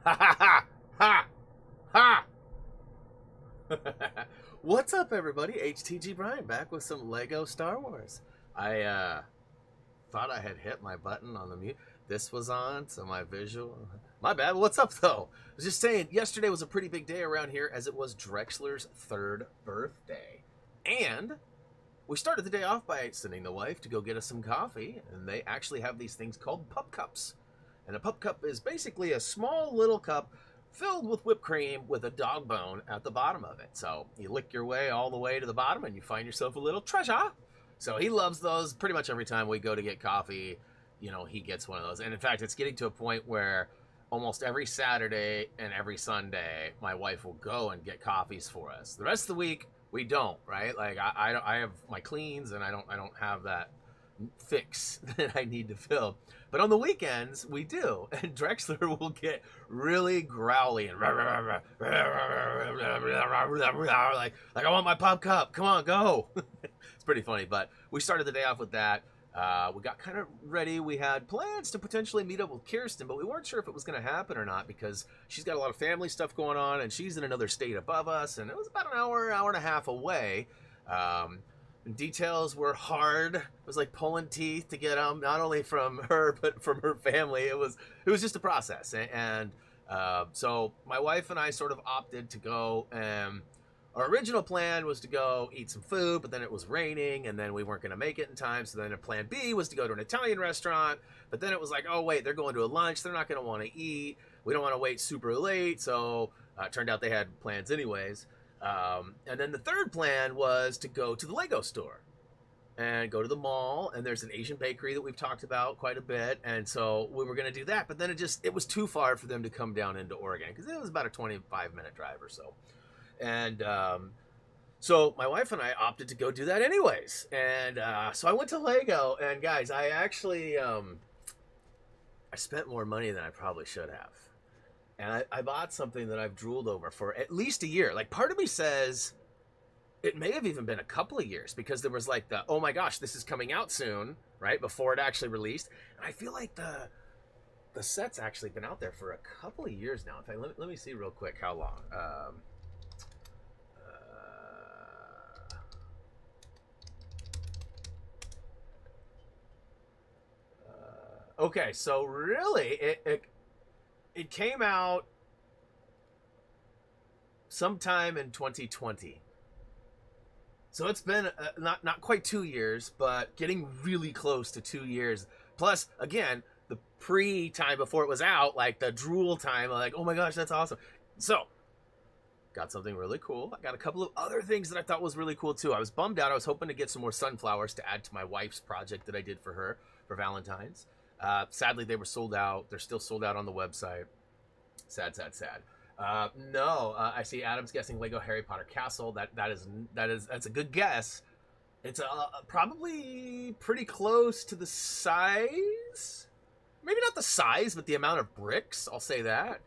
Ha ha ha ha ha! What's up, everybody? HTG Brian back with some Lego Star Wars. I thought I had hit my button on the mute. This was on, so my visual. My bad. What's up, though? I was just saying, yesterday was a pretty big day around here as it was Drexler's 3rd birthday. And we started the day off by sending the wife to go get us some coffee, and they actually have these things called pup cups. And a pup cup is basically a small little cup filled with whipped cream with a dog bone at the bottom of it. So you lick your way all the way to the bottom and you find yourself a little treasure. So he loves those. Pretty much every time we go to get coffee, you know, he gets one of those. And in fact, it's getting to a point where almost every Saturday and every Sunday, my wife will go and get coffees for us. The rest of the week, we don't, right? Like I have my cleans and I don't have that fix that I need to fill. But on the weekends, we do. And Drexler will get really growly and like I want my pop cup. Come on, go. It's pretty funny. But we started the day off with that. We got kind of ready. We had plans to potentially meet up with Kirsten, but we weren't sure if it was going to happen or not because she's got a lot of family stuff going on and she's in another state above us. And it was about an hour and a half away. Details were hard. It was like pulling teeth to get them, not only from her but from her family. It was just a process, and so my wife and I sort of opted to go. Our original plan was to go eat some food, but then it was raining, and then we weren't going to make it in time. So then a plan B was to go to an Italian restaurant, but then it was like, oh wait, they're going to a lunch. They're not going to want to eat. We don't want to wait super late. So it turned out they had plans anyways. And then the third plan was to go to the Lego store and go to the mall, and there's an Asian bakery that we've talked about quite a bit, and so we were going to do that, but then it was too far for them to come down into Oregon because it was about a 25-minute drive or so. And so my wife and I opted to go do that anyways, and so I went to Lego, and guys, I actually I spent more money than I probably should have. And I bought something that I've drooled over for at least a year. Like, part of me says it may have even been a couple of years because there was like the, oh my gosh, this is coming out soon, right? Before it actually released. And I feel like the set's actually been out there for a couple of years now. In fact, let me see real quick how long. Okay, so really, it came out sometime in 2020. So it's been not quite 2 years, but getting really close to 2 years. Plus, again, the pre-time before it was out, like the drool time, like, oh my gosh, that's awesome. So, got something really cool. I got a couple of other things that I thought was really cool too. I was bummed out. I was hoping to get some more sunflowers to add to my wife's project that I did for her for Valentine's. Sadly, they were sold out. They're still sold out on the website. Sad. No, I see Adam's guessing Lego Harry Potter Castle. That's a good guess. It's probably pretty close to the size. Maybe not the size, but the amount of bricks. I'll say that.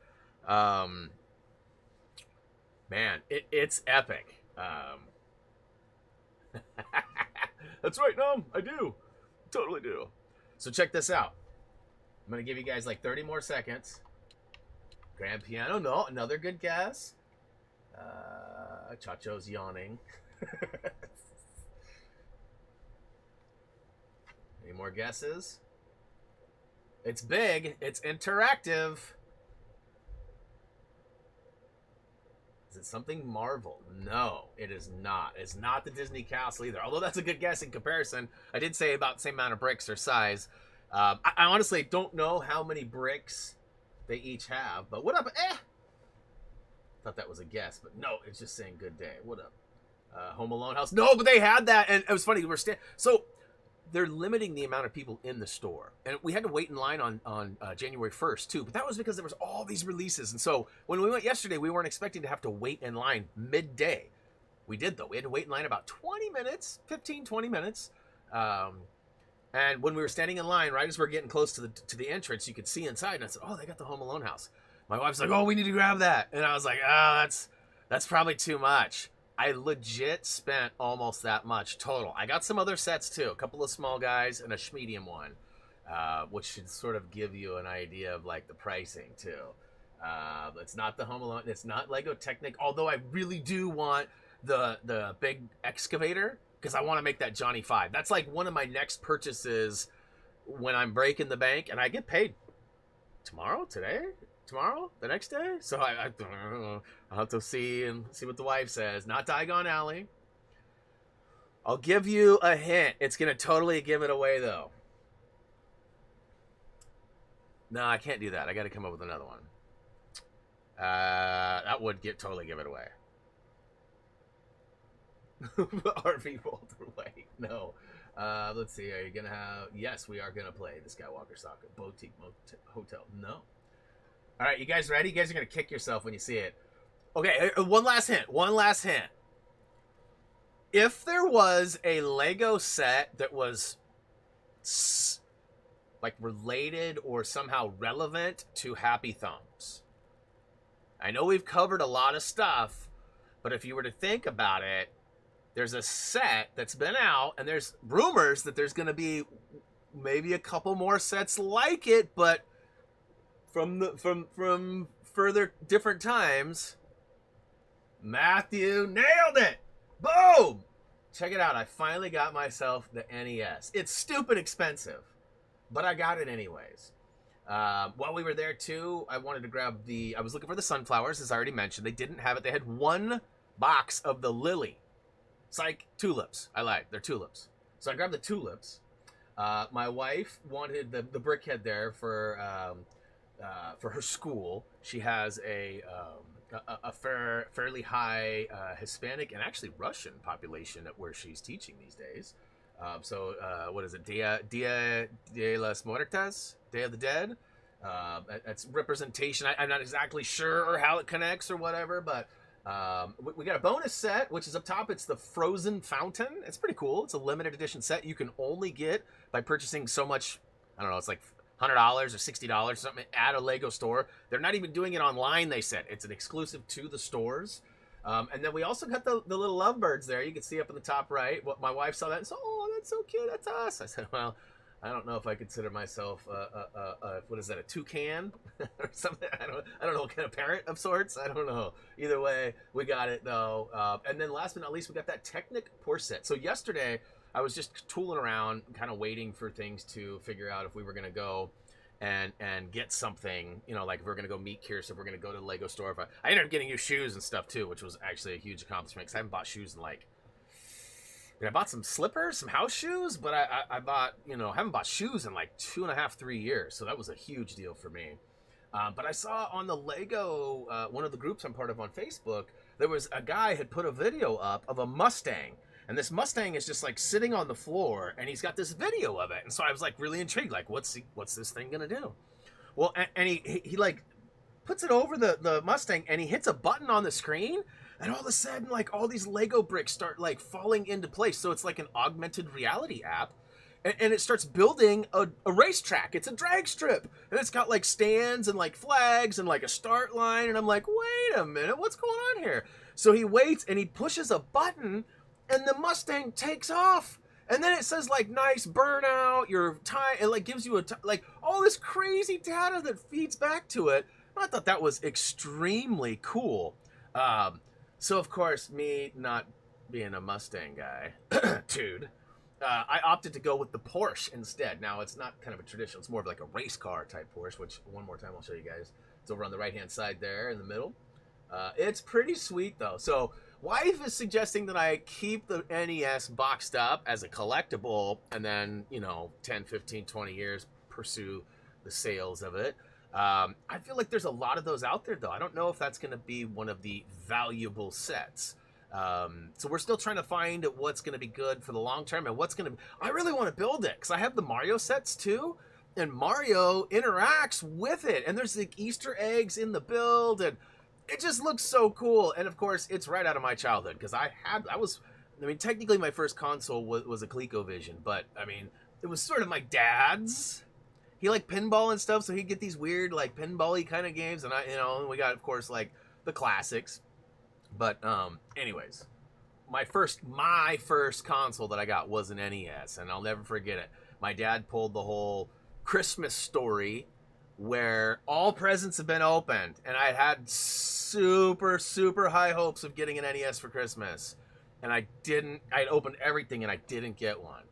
Man, it's epic. That's right, Nom. I do. Totally do. So check this out. I'm going to give you guys like 30 more seconds. Grand piano. No, another good guess. Chacho's yawning. Any more guesses? It's big. It's interactive. Is it something Marvel? No, it is not. It's not the Disney Castle either. Although that's a good guess in comparison. I did say about the same amount of bricks or size. I honestly don't know how many bricks they each have. But what up? Thought that was a guess, but no, it's just saying good day. What up? Home Alone house? No, but they had that, and it was funny. So they're limiting the amount of people in the store, and we had to wait in line on January 1st too, but that was because there was all these releases. And so when we went yesterday, we weren't expecting to have to wait in line midday. We did, though. We had to wait in line about 20 minutes. And when we were standing in line, right as we're getting close to the entrance, you could see inside, and I said, oh, they got the Home Alone house. My wife's like, oh, we need to grab that. And I was like, that's probably too much. I legit spent almost that much total. I got some other sets too, a couple of small guys and a medium one, which should sort of give you an idea of like the pricing too. It's not the Home Alone. It's not Lego Technic. Although I really do want the big excavator because I want to make that Johnny 5. That's like one of my next purchases when I'm breaking the bank and I get paid tomorrow, the next day. So I'll have to see what the wife says. Not Diagon Alley. I'll give you a hint. It's gonna totally give it away though. No, I can't do that. I got to come up with another one. That would totally give it away. RV Boulder Way. No. Let's see. Are you gonna have? Yes, we are gonna play the Skywalker Saga Boutique Hotel. No. All right, you guys ready? You guys are gonna kick yourself when you see it. Okay, one last hint. If there was a Lego set that was like related or somehow relevant to Happy Thumbs, I know we've covered a lot of stuff, but if you were to think about it, there's a set that's been out, and there's rumors that there's going to be maybe a couple more sets like it, but from further different times. Matthew nailed it. Boom! Check it out. I finally got myself the NES. It's stupid expensive, but I got it anyways. While we were there too, I wanted to grab I was looking for the sunflowers, as I already mentioned. They didn't have it. They had one box of the lily. It's like tulips. I lied. They're tulips. So I grabbed the tulips. My wife wanted the brickhead there for her school. She has a fairly high Hispanic and actually Russian population at where she's teaching these days. What is it? Dia de las Muertas? Day of the Dead. That's representation. I'm not exactly sure how it connects or whatever, but we got a bonus set, which is up top. It's the Frozen Fountain. It's pretty cool. It's a limited edition set you can only get by purchasing so much. I don't know. It's like $100 or $60 or something at a Lego store. They're not even doing it online, they said. It's an exclusive to the stores. And then we also got the little lovebirds there. You can see up in the top right. My wife saw that and said, "Oh, that's so cute. That's us." I said, "Well, I don't know if I consider myself what is that, a toucan or something? I don't know, what kind of parent of sorts. I don't know. Either way, we got it though. And then last but not least, we got that Technic Porsche set. So yesterday, I was just tooling around, kind of waiting for things to figure out if we were gonna go and get something, like if we're gonna go meet Kirsten, if we're gonna go to the Lego store. I ended up getting new shoes and stuff too, which was actually a huge accomplishment because I haven't bought shoes in I bought some slippers, some house shoes, but I bought, haven't bought shoes in like 2.5, 3 years. So that was a huge deal for me. But I saw on the Lego, one of the groups I'm part of on Facebook, there was a guy had put a video up of a Mustang. And this Mustang is just like sitting on the floor, and he's got this video of it. And so I was like really intrigued, like what's this thing gonna do? Well, and he like puts it over the Mustang, and he hits a button on the screen, and all of a sudden like all these Lego bricks start like falling into place. So it's like an augmented reality app, and it starts building a racetrack. It's a drag strip, and it's got like stands and like flags and like a start line. And I'm like, wait a minute, what's going on here? So he waits and he pushes a button, and the Mustang takes off. And then it says like nice burnout, your time, it like gives you like all this crazy data that feeds back to it. I thought that was extremely cool. So of course, me not being a Mustang guy, dude, I opted to go with the Porsche instead. Now it's not kind of a traditional, it's more of like a race car type Porsche, which one more time I'll show you guys. It's over on the right hand side there in the middle. It's pretty sweet though. So wife is suggesting that I keep the NES boxed up as a collectible, and then 10, 15, 20 years pursue the sales of it. I feel like there's a lot of those out there though. I don't know if that's going to be one of the valuable sets. So we're still trying to find what's going to be good for the long term, and I really want to build it because I have the Mario sets too, and Mario interacts with it, and there's like Easter eggs in the build, and it just looks so cool. And of course, it's right out of my childhood because technically my first console was a ColecoVision, but I mean, it was sort of my dad's. He liked pinball and stuff, so he'd get these weird like pinball-y kind of games, and we got of course like the classics. But anyways, my first console that I got was an NES, and I'll never forget it. My dad pulled the whole Christmas Story where all presents have been opened, and I had super, super high hopes of getting an NES for Christmas, and I didn't. I'd opened everything, and I didn't get one.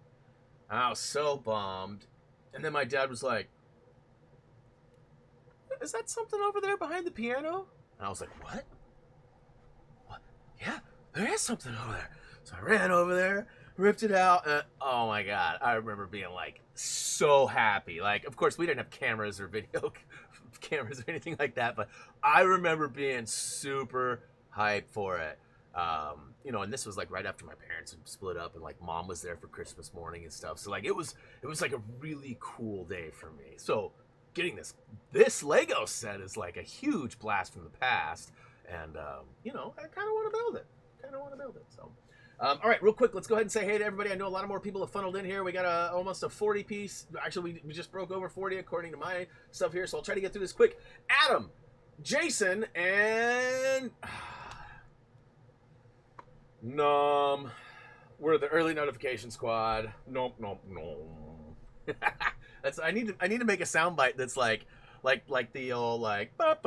And I was so bummed. And then my dad was like, "Is that something over there behind the piano?" And I was like, "What? What? Yeah, there is something over there." So I ran over there, ripped it out, and oh my god, I remember being like so happy. Like, of course, we didn't have cameras or video cameras or anything like that, but I remember being super hyped for it. And this was like right after my parents had split up, and like mom was there for Christmas morning and stuff. So like it was like a really cool day for me. So getting this Lego set is like a huge blast from the past, and I kind of want to build it. So. All right, real quick, let's go ahead and say hey to everybody. I know a lot of more people have funneled in here. We got almost a 40 piece. Actually, we just broke over 40 according to my stuff here, so I'll try to get through this quick. Adam, Jason, and Nom. We're the early notification squad. Nope. I need to make a soundbite that's like the old like but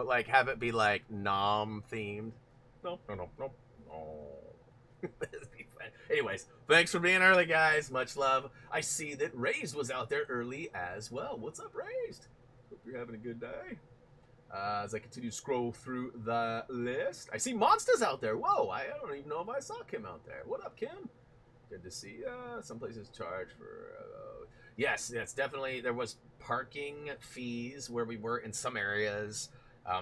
like have it be like Nom themed. Nope. Anyways, thanks for being early, guys. Much love. I see that Raised was out there early as well. What's up, Raised? Hope you're having a good day. As I continue to scroll through the list, I see Monsters out there. Whoa, I don't even know if I saw Kim out there. What up, Kim? Good to see you. Some places charge for... Yes, definitely. There was parking fees where we were in some areas.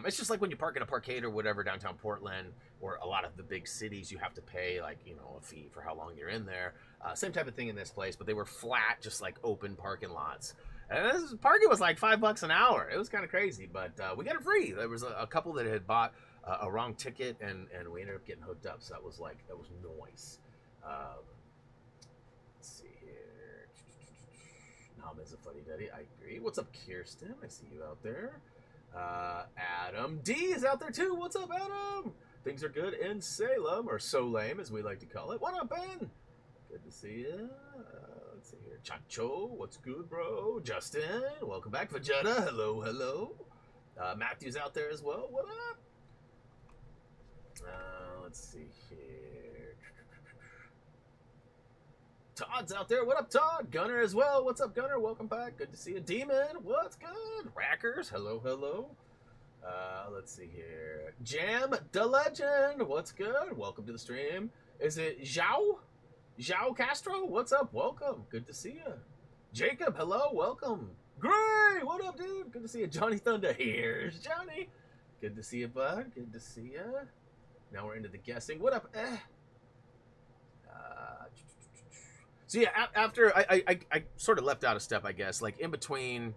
It's just like when you park in a parkade or whatever downtown Portland or a lot of the big cities, you have to pay like, a fee for how long you're in there. Same type of thing in this place, but they were flat, just like open parking lots. And this parking was like $5 an hour. It was kind of crazy, but we got it free. There was a couple that had bought a wrong ticket, and we ended up getting hooked up. So that was nice. Let's see here. Nom is a funny daddy. I agree. What's up, Kirsten? I see you out there. Adam D is out there too. What's up, Adam? Things are good in Salem, or So Lame as we like to call it. What up, Ben? Good to see you. Let's see here. Chacho, what's good, bro? Justin, welcome back. Vegeta, hello. Matthew's out there as well. What up? Let's see here. Todd's out there. What up, Todd? Gunner as well. What's up, Gunner? Welcome back. Good to see you. Demon, what's good? Rackers, hello. Let's see here. Jam the Legend, what's good? Welcome to the stream. Is it Zhao Castro? What's up? Welcome. Good to see you. Jacob, hello. Welcome. Gray, what up, dude? Good to see you. Johnny Thunder, here's Johnny. Good to see you, bud. Good to see you. Now we're into the guessing. What up? So yeah, after I sort of left out a step, I guess, like in between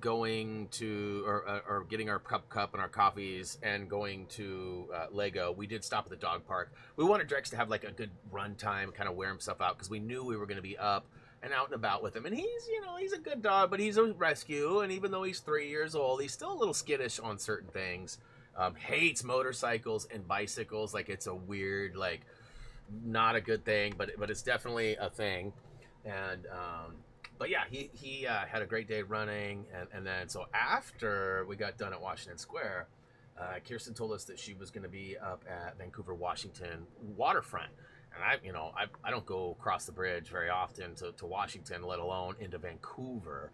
going to or getting our cup and our coffees and going to Lego, we did stop at the dog park. We wanted Drex to have like a good run time, kind of wear himself out, because we knew we were going to be up and out and about with him. And he's a good dog, but he's a rescue, and even though he's 3 years old, he's still a little skittish on certain things. Hates motorcycles and bicycles. Like, it's a weird, like, not a good thing, but it's definitely a thing. And but yeah, he had a great day running, and then so after we got done at Washington Square, Kirsten told us that she was going to be up at Vancouver, Washington waterfront. And I don't go across the bridge very often to Washington, let alone into Vancouver.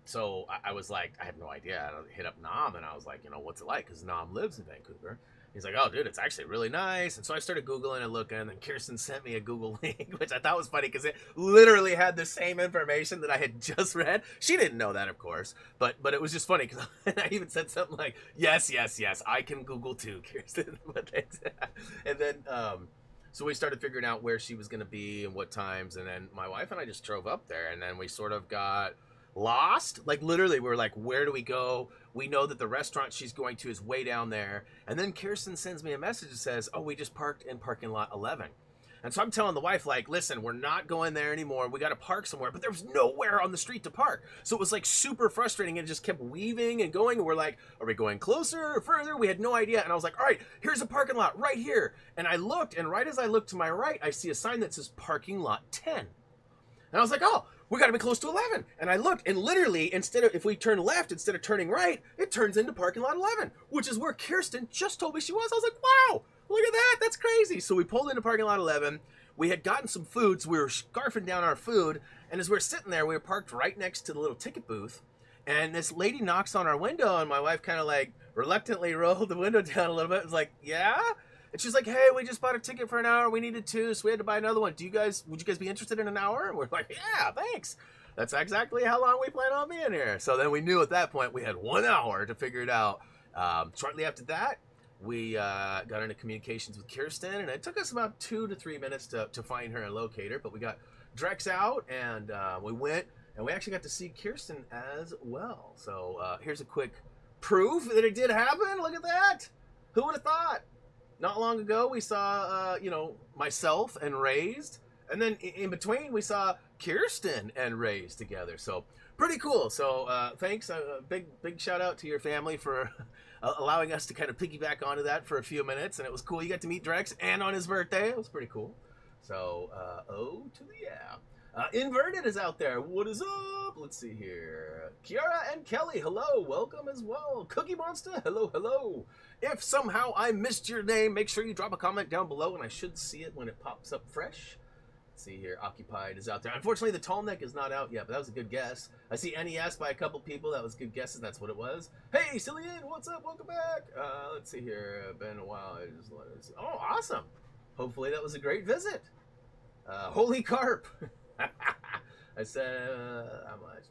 So I was like, I have no idea. I hit up Nom, and I was like, what's it like? Because Nom lives in Vancouver. He's like, oh, dude, it's actually really nice. And so I started Googling and looking, and then Kirsten sent me a Google link, which I thought was funny because it literally had the same information that I had just read. She didn't know that, of course, but it was just funny because I even said something like, yes, I can Google too, Kirsten. And then, so we started figuring out where she was going to be and what times, and then my wife and I just drove up there, and then we sort of got lost. Like, literally, we were like, where do we go? We know that the restaurant she's going to is way down there. And then Kirsten sends me a message that says, oh, we just parked in parking lot 11. And so I'm telling the wife, like, listen, we're not going there anymore. We got to park somewhere. But there was nowhere on the street to park. So it was like super frustrating, and it just kept weaving and going. And we're like, are we going closer or further? We had no idea. And I was like, all right, here's a parking lot right here. And I looked, and right as I looked to my right, I see a sign that says parking lot 10. And I was like, oh, we got to be close to 11. And I looked, and literally, if we turn left, instead of turning right, it turns into parking lot 11, which is where Kirsten just told me she was. I was like, wow, look at that. That's crazy. So we pulled into parking lot 11. We had gotten some food, so we were scarfing down our food. And as we were sitting there, we were parked right next to the little ticket booth. And this lady knocks on our window, and my wife kind of like reluctantly rolled the window down a little bit. It was like, yeah? And she's like, hey, we just bought a ticket for an hour. We needed two, so we had to buy another one. Would you guys be interested in an hour? And we're like, yeah, thanks. That's exactly how long we plan on being here. So then we knew at that point we had 1 hour to figure it out. Shortly after that, we got into communications with Kirsten, and it took us about 2 to 3 minutes to find her and locate her. But we got Drex out, and we went, and we actually got to see Kirsten as well. So here's a quick proof that it did happen. Look at that. Who would have thought? Not long ago, we saw, myself and Raised. And then in between, we saw Kirsten and Raised together. So pretty cool. So thanks. Big shout out to your family for allowing us to kind of piggyback onto that for a few minutes. And it was cool. You got to meet Drex and on his birthday. It was pretty cool. So, to the yeah. Inverted is out there. What is up? Let's see here. Kiara and Kelly, hello. Welcome as well. Cookie Monster, hello, hello. If somehow I missed your name, make sure you drop a comment down below, and I should see it when it pops up fresh. Let's see here. Occupied is out there. Unfortunately, the tall neck is not out yet, but that was a good guess. I see NES by a couple people. That was good guesses. That's what it was. Hey, Cillian, what's up? Welcome back. Let's see here. Been a while. Oh, awesome. Hopefully that was a great visit. Holy carp. I said, how much?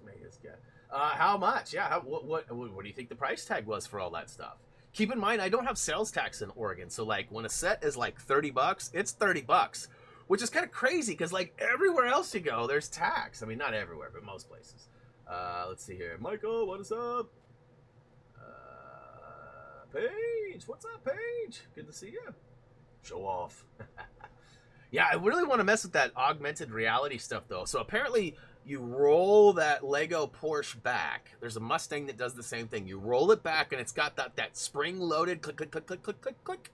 How much? Yeah. What do you think the price tag was for all that stuff? Keep in mind, I don't have sales tax in Oregon, so like when a set is like $30, it's $30, which is kind of crazy because like everywhere else you go, there's tax. I mean, not everywhere, but most places. Let's see here. Michael, what is up? Paige, what's up, Paige? Good to see you. Show off. Yeah, I really want to mess with that augmented reality stuff, though. So apparently you roll that Lego Porsche back. There's a Mustang that does the same thing. You roll it back, and it's got that spring-loaded click, click, click, click, click, click, click.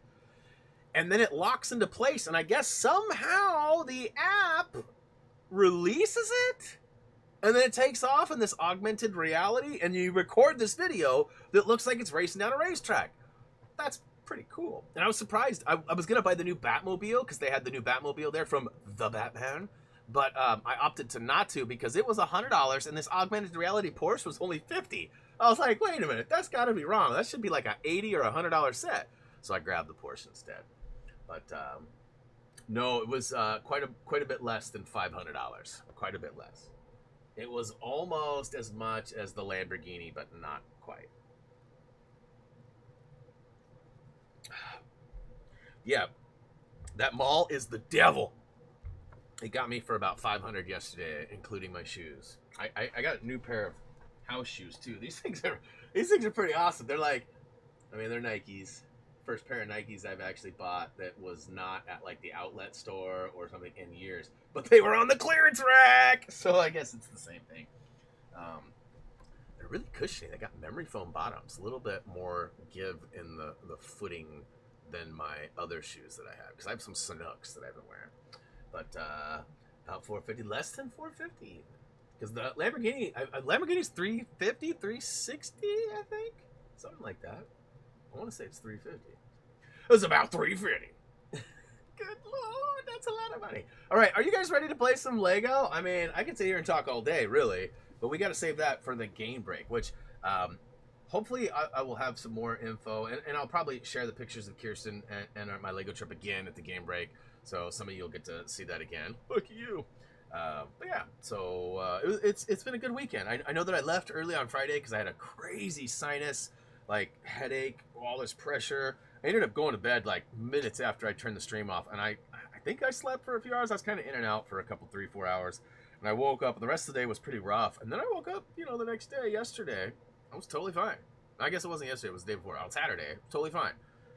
And then it locks into place, and I guess somehow the app releases it, and then it takes off in this augmented reality, and you record this video that looks like it's racing down a racetrack. That's pretty cool. And I was surprised. I was gonna buy the new Batmobile because they had the new Batmobile there from the Batman, but I opted to not to because it was $100 and this augmented reality Porsche was only $50. I was like, wait a minute, that's got to be wrong. That should be like a $80 or $100 set. So I grabbed the Porsche instead. But no, it was quite a bit less than $500. Quite a bit less. It was almost as much as the Lamborghini, but not quite. Yeah, that mall is the devil. It got me for about $500 yesterday, including my shoes. I got a new pair of house shoes too. These things are pretty awesome. They're like, I mean, they're Nikes. First pair of Nikes I've actually bought that was not at like the outlet store or something in years, but they were on the clearance rack. So I guess it's the same thing. They're really cushy. They got memory foam bottoms, a little bit more give in the footing than my other shoes that I have, because I have some Sanooks that I've been wearing. But about $450, less than $450, because the Lamborghini's $350, $360, I think, something like that. I want to say it's $350. It was about $350. Good lord, that's a lot of money. All right, are you guys ready to play some Lego? I mean, I could sit here and talk all day, really, but we got to save that for the game break, which hopefully I will have some more info, and I'll probably share the pictures of Kirsten and my Lego trip again at the game break, so some of you will get to see that again. Look at you. But yeah, so it's been a good weekend. I know that I left early on Friday because I had a crazy sinus, like, headache, all this pressure. I ended up going to bed like minutes after I turned the stream off, and I think I slept for a few hours. I was kind of in and out for a couple, 3-4 hours, and I woke up, and the rest of the day was pretty rough. And then I woke up, the next day, yesterday. I was totally fine. I guess it wasn't yesterday, it was the day before. On Saturday, totally fine.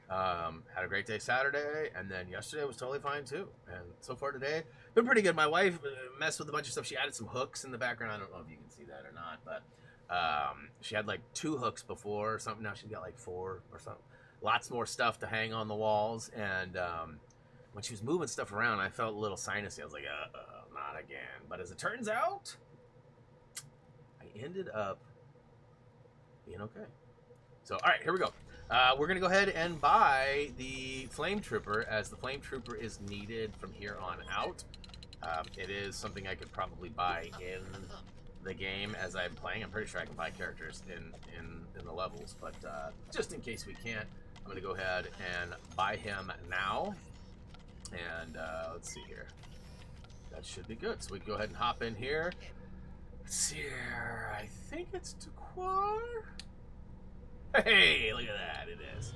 Had a great day Saturday, and then yesterday was totally fine too. And so far today, been pretty good. My wife messed with a bunch of stuff. She added some hooks in the background. I don't know if you can see that or not, but she had like 2 hooks before or something. Now she's got like 4 or something. Lots more stuff to hang on the walls. And when she was moving stuff around, I felt a little sinusy. I was like, not again. But as it turns out, ended up being okay. So, all right, here we go. We're going to go ahead and buy the Flame Trooper, as the Flame Trooper is needed from here on out. It is something I could probably buy in the game as I'm playing. I'm pretty sure I can buy characters in the levels, but just in case we can't, I'm going to go ahead and buy him now. And let's see here. That should be good. So we can go ahead and hop in here. Let's see here. I think it's Taquar. Hey, look at that. It is.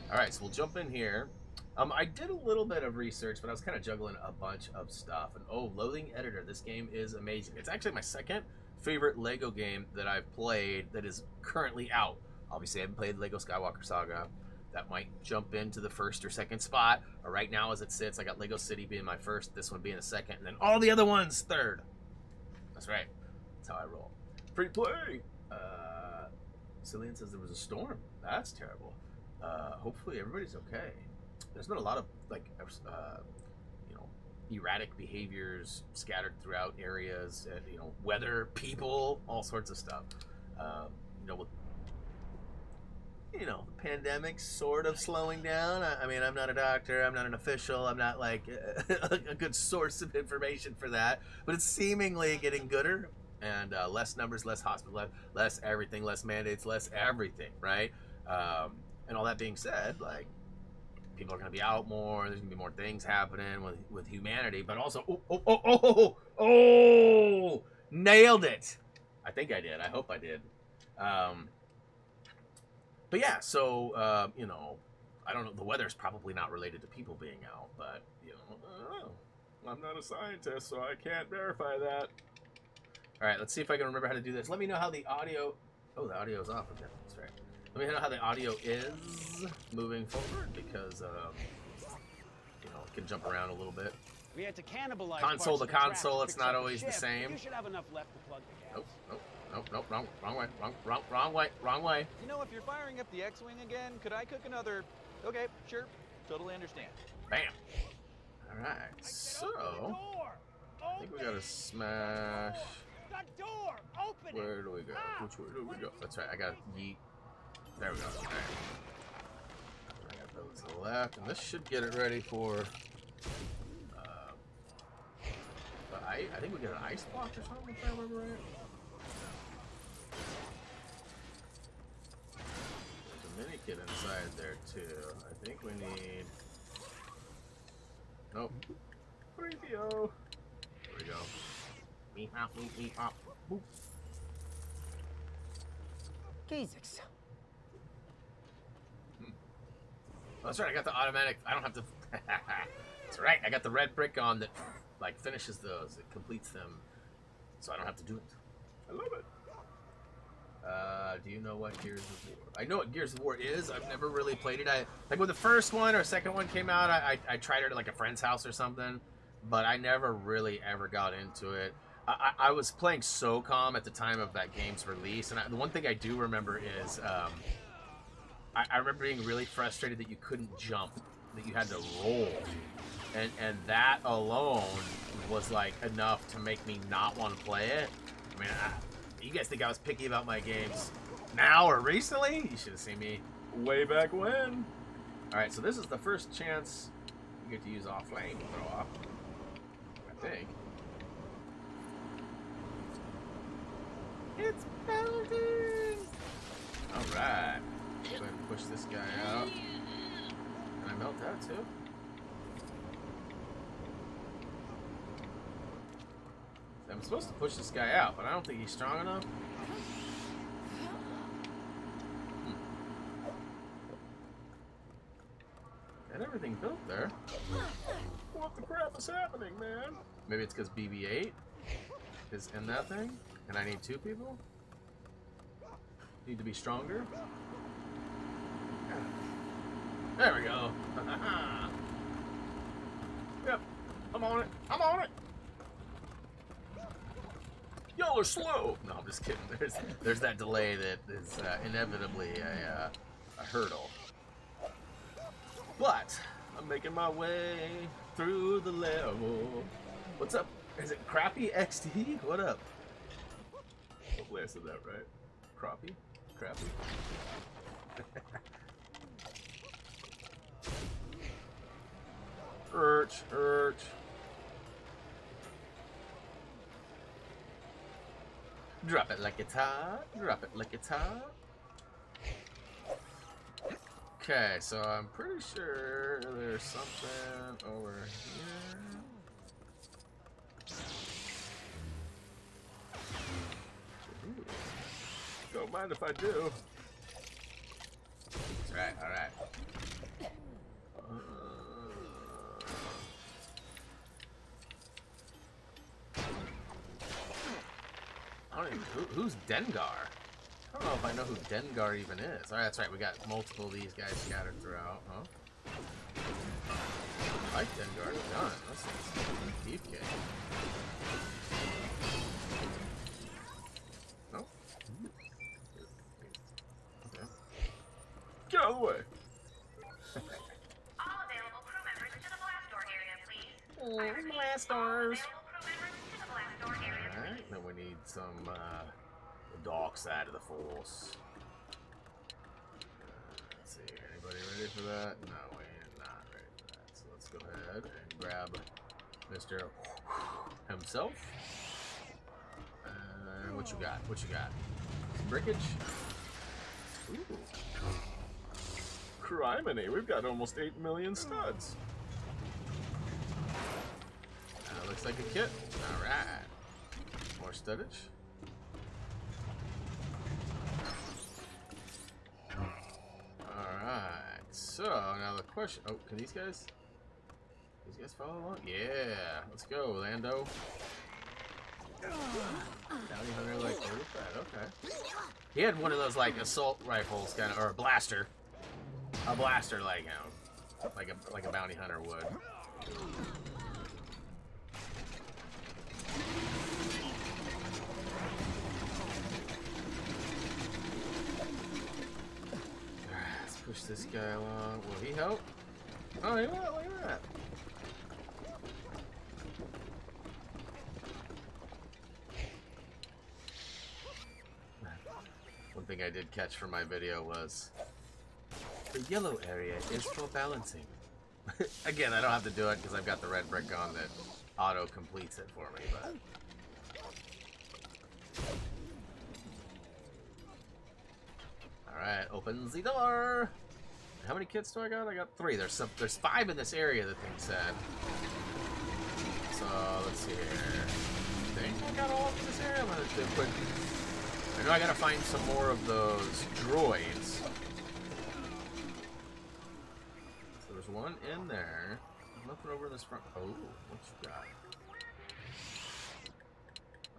All right, so we'll jump in here. I did a little bit of research, but I was kind of juggling a bunch of stuff. And oh, Loading Editor. This game is amazing. It's actually my second favorite LEGO game that I've played that is currently out. Obviously, I haven't played LEGO Skywalker Saga. That might jump into the first or second spot. Or right now, as it sits, I got LEGO City being my first, this one being the second, and then all the other ones third. That's right. That's how I roll. Free play. Cillian says there was a storm. That's terrible. Hopefully everybody's okay. There's been a lot of erratic behaviors scattered throughout areas, and weather, people, all sorts of stuff. With the pandemic sort of slowing down. I mean, I'm not a doctor, I'm not an official, I'm not like a good source of information for that, but it's seemingly getting gooder. And less numbers, less hospital, less everything, less mandates, less everything, right? And all that being said, like, people are going to be out more. There's going to be more things happening with humanity, but also, nailed it. I think I did. I hope I did. But yeah, so I don't know. The weather's probably not related to people being out, but I don't know. I'm not a scientist, so I can't verify that. All right, let's see if I can remember how to do this. Let me know how the audio... Oh, the audio is off again. That's right. Let me know how the audio is moving forward, because, it can jump around a little bit. We had to cannibalize console to console, it's not always the same. You should have enough left to plug the gas. Nope, wrong way, wrong way. You know, if you're firing up the X-Wing again, could I cook another... Okay, sure, totally understand. Bam. All right, so... I think we gotta smash... The door! Open it! Where do we go? Which way do we go? That's right, I got yeet. There we go. All right. I got those to the left, and this should get it ready for... I think we get an ice block or something, if I remember right. There's a minikit inside there, too. I think we need... Nope. 3PO. There we go. Beep, hop, boop, beep, hop, boop. Jesus. That's right, I got the automatic... I don't have to... That's right, I got the red brick on that, like, finishes those. It completes them, so I don't have to do it. I love it. Do you know what Gears of War? I know what Gears of War is. I've never really played it. Like when the first one or second one came out, I tried it at like a friend's house or something, but I never really ever got into it. I was playing SOCOM at the time of that game's release, and the one thing I do remember is I remember being really frustrated that you couldn't jump, that you had to roll, and that alone was like enough to make me not want to play it. I mean, you guys think I was picky about my games now or recently? You should have seen me way back when. All right, so this is the first chance you get to use offlane throw off, I think. It's melting! Alright. Go ahead and push this guy out. Can I melt that too? I'm supposed to push this guy out, but I don't think he's strong enough. Got everything built there. What the crap is happening, man? Maybe it's because BB-8 is in that thing? And I need 2 people? Need to be stronger? Yeah. There we go. Yep. I'm on it. I'm on it. Y'all are slow. No, I'm just kidding. There's that delay that is inevitably a hurdle. But I'm making my way through the level. What's up? Is it Crappy XT? What up? Hopefully I said that right. Crappie? Crappie? Urch. Drop it like it's hot. Drop it like it's hot. Okay, so I'm pretty sure there's something over here. Ooh. Don't mind if I do. Alright. I don't even, who's Dengar? I don't know if I know who Dengar even is. Alright, that's right, we got multiple of these guys scattered throughout, huh? I like Dengar's gun. That's a deep kick. No? Okay. Get out of the way! All available crew members to the blast door area, please. Blast doors! Alright, then we need some, the dark side of the Force. Let's see, anybody ready for that? No, we're not ready for that. So let's go ahead and grab Mr. himself. What you got? What you got? Some brickage? Ooh. Criminy, we've got almost 8 million studs. Looks like a kit. Alright. More studdage. Alright. So, now the question... Oh, can these guys follow along? Yeah. Let's go, Lando. Bounty hunter like okay. He had one of those like assault rifles kind of, or a blaster. A blaster like like a bounty hunter would. Let's push this guy along. Will he help? Oh, he will. Look at that. One thing I did catch from my video was the yellow area is for balancing. Again, I don't have to do it because I've got the red brick on that auto completes it for me, but alright, opens the door. How many kits do I got? I got 3. There's 5 in this area, the thing said. So let's see here. I think I got all of this area. I'm gonna do a quick. I know I gotta find some more of those droids. So there's one in there. There's nothing over in this front. Oh, what you got?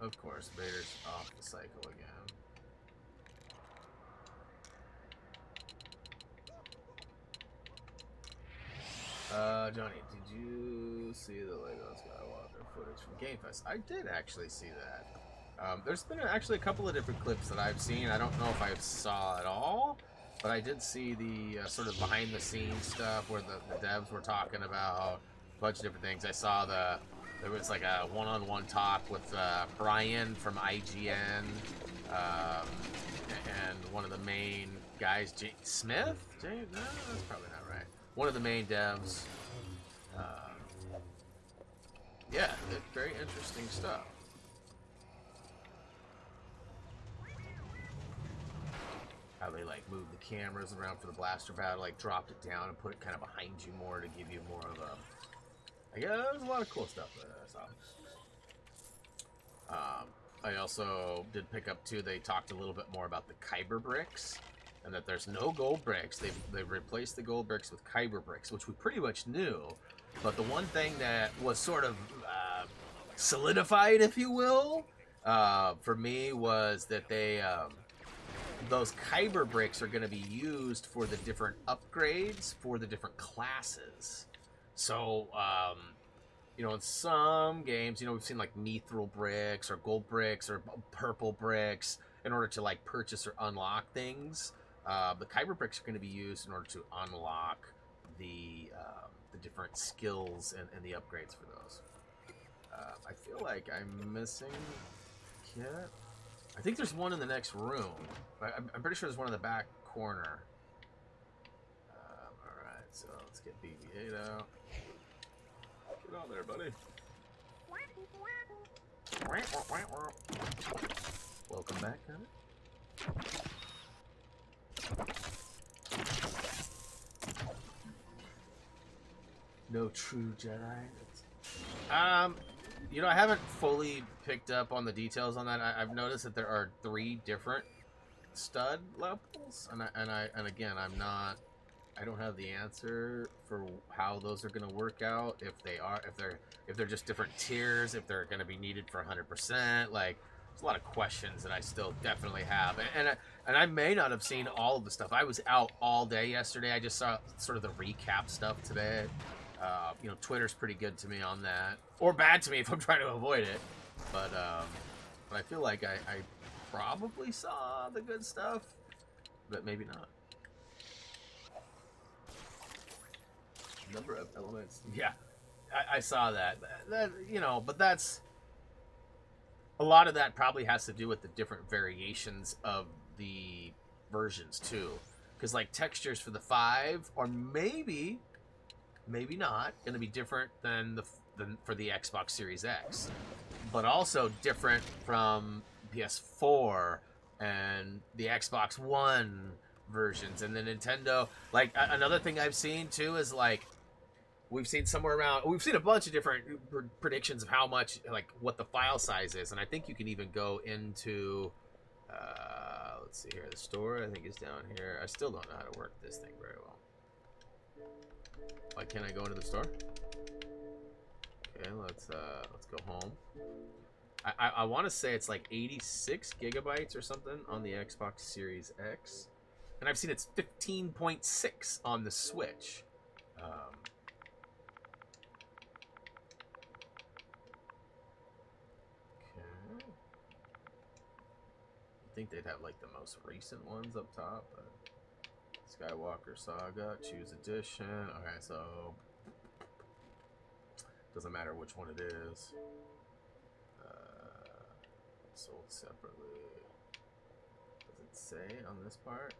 Of course, Vader's off the cycle again. Johnny, did you see the Lego Skywalker footage from Game Fest? I did actually see that. There's been actually a couple of different clips that I've seen. I don't know if I saw it all, but I did see the sort of behind-the-scenes stuff where the devs were talking about a bunch of different things. I saw there was like a one-on-one talk with Brian from IGN and one of the main guys, Smith? No, that's probably not right. One of the main devs. Yeah, very interesting stuff. How they like moved the cameras around for the blaster battle, like dropped it down and put it kind of behind you more to give you more of a. I guess there's a lot of cool stuff there. So. I also did pick up too. They talked a little bit more about the Kyber bricks, and that there's no gold bricks. They've replaced the gold bricks with Kyber bricks, which we pretty much knew. But the one thing that was sort of solidified, if you will, for me was that they. Those Kyber bricks are going to be used for the different upgrades for the different classes. So, you know, in some games, you know, we've seen like mithril bricks or gold bricks or purple bricks in order to like purchase or unlock things. The Kyber bricks are going to be used in order to unlock the different skills and the upgrades for those. I feel like I'm missing kit. I think there's one in the next room. I'm pretty sure there's one in the back corner. Alright, so let's get BB-8 out. Get on there, buddy. Welcome back, Connor. No true Jedi. You know, I haven't fully picked up on the details on that. I've noticed that there are 3 different stud levels, and again, I don't have the answer for how those are going to work out. If they're just different tiers, if they're going to be needed for 100%. Like, there's a lot of questions that I still definitely have, and I may not have seen all of the stuff. I was out all day yesterday. I just saw sort of the recap stuff today. You know, Twitter's pretty good to me on that, or bad to me if I'm trying to avoid it. But I feel like I probably saw the good stuff, but maybe not. Number of elements. Yeah, I saw that. That, you know, but that's a lot of that probably has to do with the different variations of the versions too, because like textures for the 5 are maybe not going to be different than for the Xbox Series X, but also different from PS4 and the Xbox One versions, and the Nintendo. Like, another thing I've seen too is like we've seen a bunch of different predictions of how much, like, what the file size is, and I think you can even go into let's see here, the store I think is down here. I still don't know how to work this thing very well. Why can't I go into the store? Okay, let's go home. I want to say it's like 86 gigabytes or something on the Xbox Series X, and I've seen it's 15.6 on the Switch. Okay. I think they'd have like the most recent ones up top, but Skywalker Saga, choose edition. Okay, so doesn't matter which one it is. Sold separately. Does it say on this part?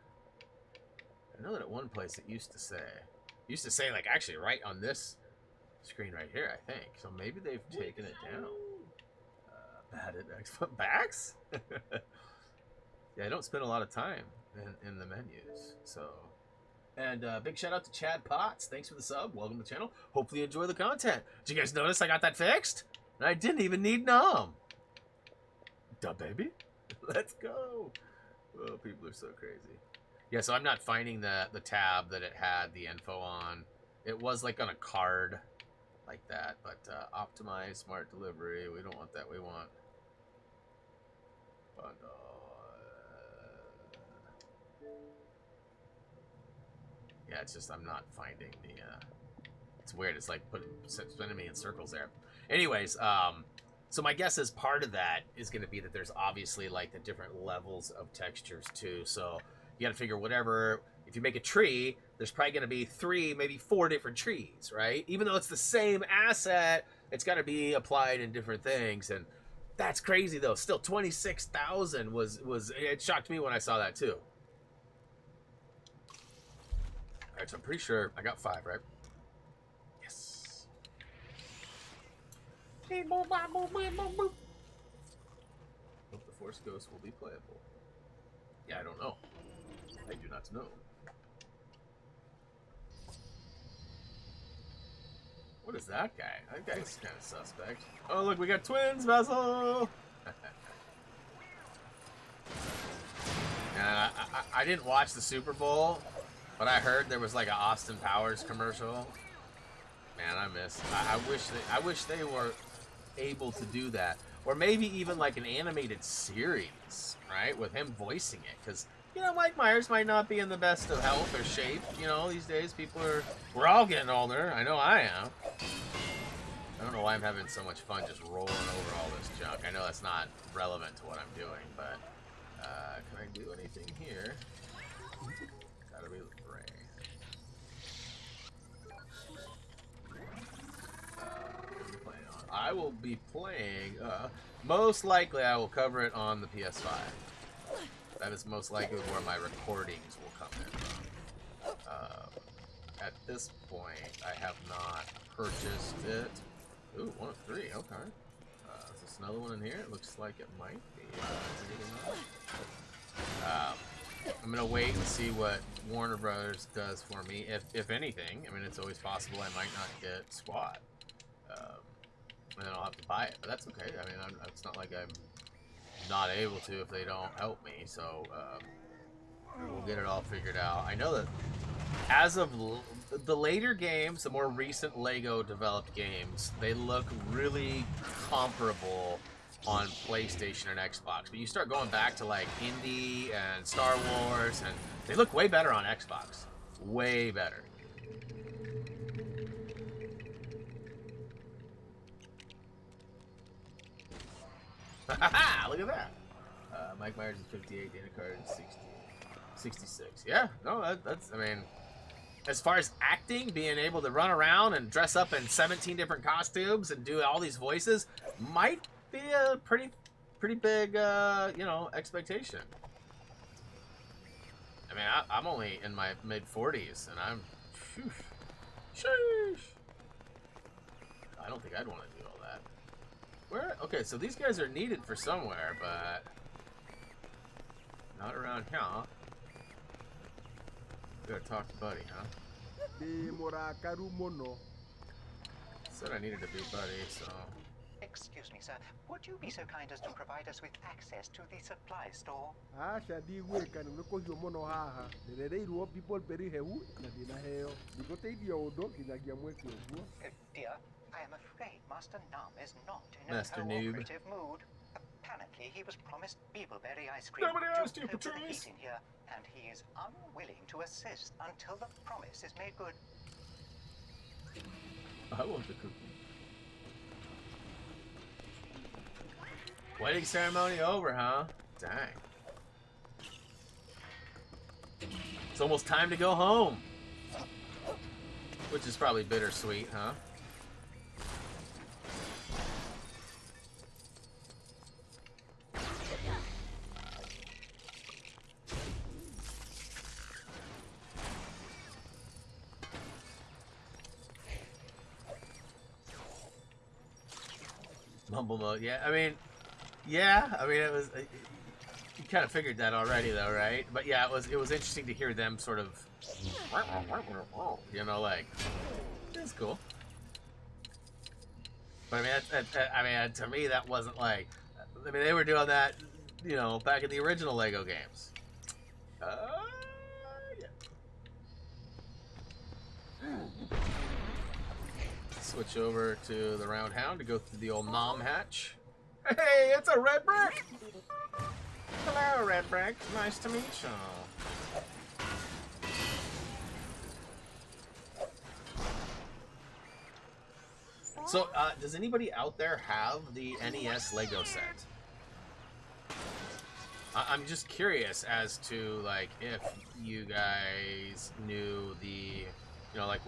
I know that at one place it used to say like actually right on this screen right here, I think. So maybe they've taken it down. Batted Xbox backs. Yeah, I don't spend a lot of time in the menus. So, and big shout out to Chad Potts. Thanks for the sub. Welcome to the channel. Hopefully you enjoy the content. Did you guys notice I got that fixed? And I didn't even need Nom. Duh, baby. Let's go. Oh, people are so crazy. Yeah, so I'm not finding the tab that it had the info on. It was like on a card like that, but optimize smart delivery. We don't want that. We want bundle. Yeah, it's just I'm not finding the. It's weird. It's like spinning me in circles there. Anyways, so my guess is part of that is going to be that there's obviously like the different levels of textures too. So you got to figure whatever. If you make a tree, there's probably going to be 3, maybe 4 different trees, right? Even though it's the same asset, it's got to be applied in different things, and that's crazy though. Still, 26,000 was it shocked me when I saw that too. All right, so I'm pretty sure I got 5, right? Yes. Hope the Force Ghost will be playable. Yeah, I don't know. I do not know. What is that guy? That guy's kind of suspect. Oh, look, we got twins, Vessel! I didn't watch the Super Bowl, but I heard there was like an Austin Powers commercial. Man, I wish they were able to do that, or maybe even like an animated series, right, with him voicing it, because you know Mike Myers might not be in the best of health or shape. You know, these days we're all getting older. I know I am. I don't know why I'm having so much fun just rolling over all this junk. I know that's not relevant to what I'm doing, but can I do anything here? Gotta be the brain. I will be playing. Most likely, I will cover it on the PS5. That is most likely where my recordings will come in from. At this point, I have not purchased it. Ooh, 1 of 3. Okay. Is this another one in here? It looks like it might be. I'm gonna wait and see what Warner Brothers does for me, if anything. I mean, it's always possible I might not get Squad, and then I'll have to buy it. But that's okay. I mean, it's not like I'm not able to if they don't help me. So we'll get it all figured out. I know that as of the later games, the more recent LEGO developed games, they look really comparable on PlayStation and Xbox. But you start going back to like Indy and Star Wars, and they look way better on Xbox. Way better. Look at that. Mike Myers is 58, Dana Carter is 66. Yeah, no, that's, I mean, as far as acting, being able to run around and dress up in 17 different costumes and do all these voices might be a pretty big, you know, expectation. I mean, I'm only in my mid-40s, and I'm, sheesh. I don't think I'd want to do all that. Where? Okay, so these guys are needed for somewhere, but not around here. Gotta talk to Buddy, huh? Said I needed to be Buddy, so. Excuse me, sir. Would you be so kind as to provide us with access to the supply store? Dear, I am afraid Master Nam is not in a cooperative mood. Apparently, he was promised beetleberry ice cream Nobody asked you, due to the Patrice. heating here, and he is unwilling to assist until the promise is made good. I want the cookie. Wedding ceremony over, huh? Dang. It's almost time to go home. Which is probably bittersweet, huh? Mumble mode, yeah. I mean, it was. You kind of figured that already, though, right? But yeah, it was interesting to hear them sort of, you know, like, it's cool. But I mean, to me, that wasn't like. I mean, they were doing that, you know, back in the original LEGO games. Yeah. Switch over to the round hound to go through the old nom hatch. Hey, it's a red brick! Hello, red brick. Nice to meet you. So, does anybody out there have the NES LEGO set? I'm just curious as to, like, if you guys knew the, you know, like,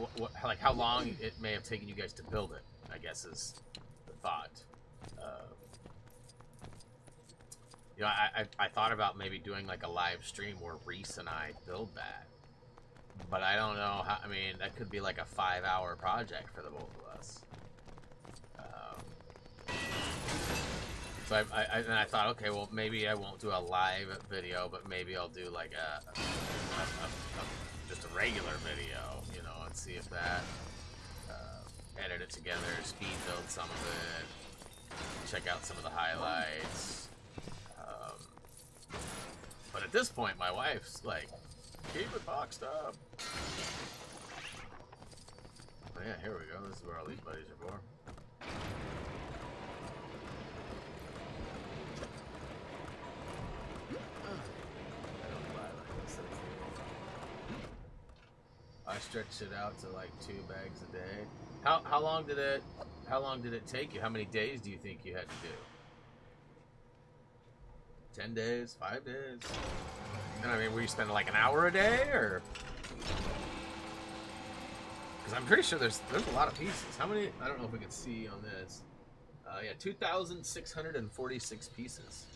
like how long it may have taken you guys to build it, I guess is the thought. You know, I thought about maybe doing like a live stream where Reese and I build that, but I don't know how. I mean, that could be like a 5-hour project for the both of us. So I thought, okay, well maybe I won't do a live video, but maybe I'll do like just a regular video, you know, and see if that edit it together, speed build some of it, check out some of the highlights. But at this point, my wife's like, keep it boxed up. Oh yeah, here we go. This is where all these buddies are for. I stretched it out to like 2 bags a day. How long did it take you? How many days do you think you had to do? 10 days, 5 days? I mean, were you spending like an hour a day, or? Because I'm pretty sure there's a lot of pieces. How many? I don't know if we can see on this. Yeah, 2,646 pieces.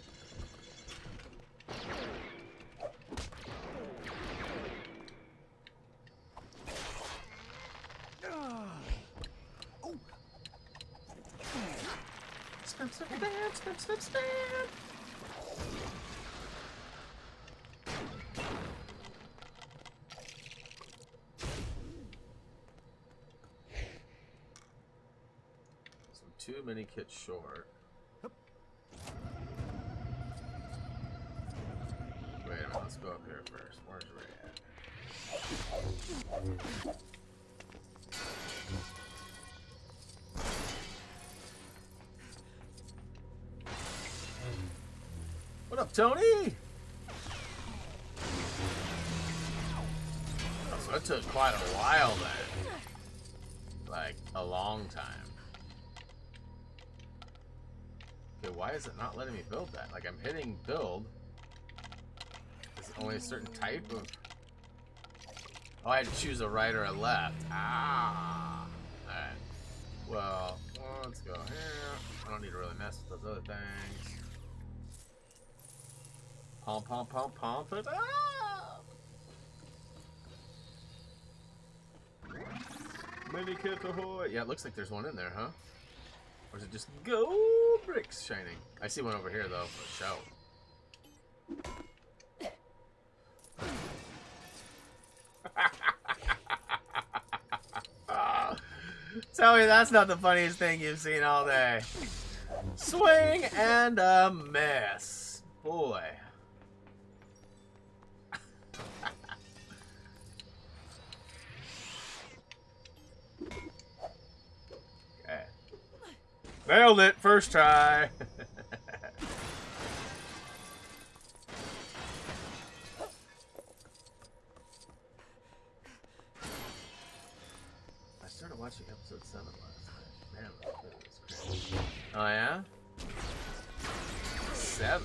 Spam, spam, spam, spam, spam, spam. So 2 minikits short. Wait a minute, let's go up here first. Where's Ray at? What up, Tony? Oh, so it took quite a while then. Like, a long time. Okay, why is it not letting me build that? Like, I'm hitting build. Is it only a certain type of... Oh, I had to choose a right or a left. Ah! Alright. Well, let's go here. I don't need to really mess with those other things. Pump, pump, pump, pump it up! Minikit ahoy! Yeah, it looks like there's one in there, huh? Or is it just gold bricks shining? I see one over here, though, for show. Tell me that's not the funniest thing you've seen all day. Swing and a miss. Boy. Okay. Nailed it, first try. I started watching episode 7 last night. Man, that was crazy. Oh yeah? 7.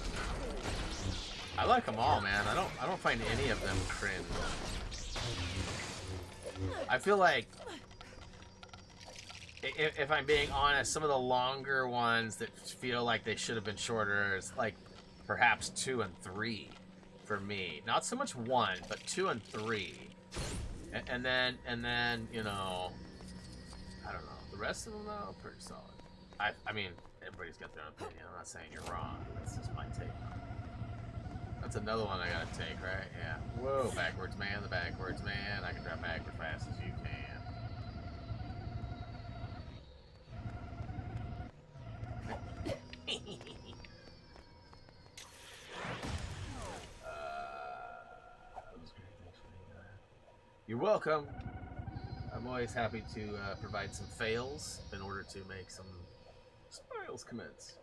I like them all, man. I don't find any of them cringe. I feel like, if I'm being honest, some of the longer ones that feel like they should have been shorter is like perhaps 2 and 3 for me. Not so much 1, but 2 and 3. And then you know, I don't know. The rest of them though, pretty solid. I mean, everybody's got their own opinion. I'm not saying you're wrong. That's just my take on it. That's another one I gotta take, right? Yeah. Whoa, backwards man, the backwards man. I can drive back as fast as you can. You're welcome. I'm always happy to provide some fails in order to make some smiles commence.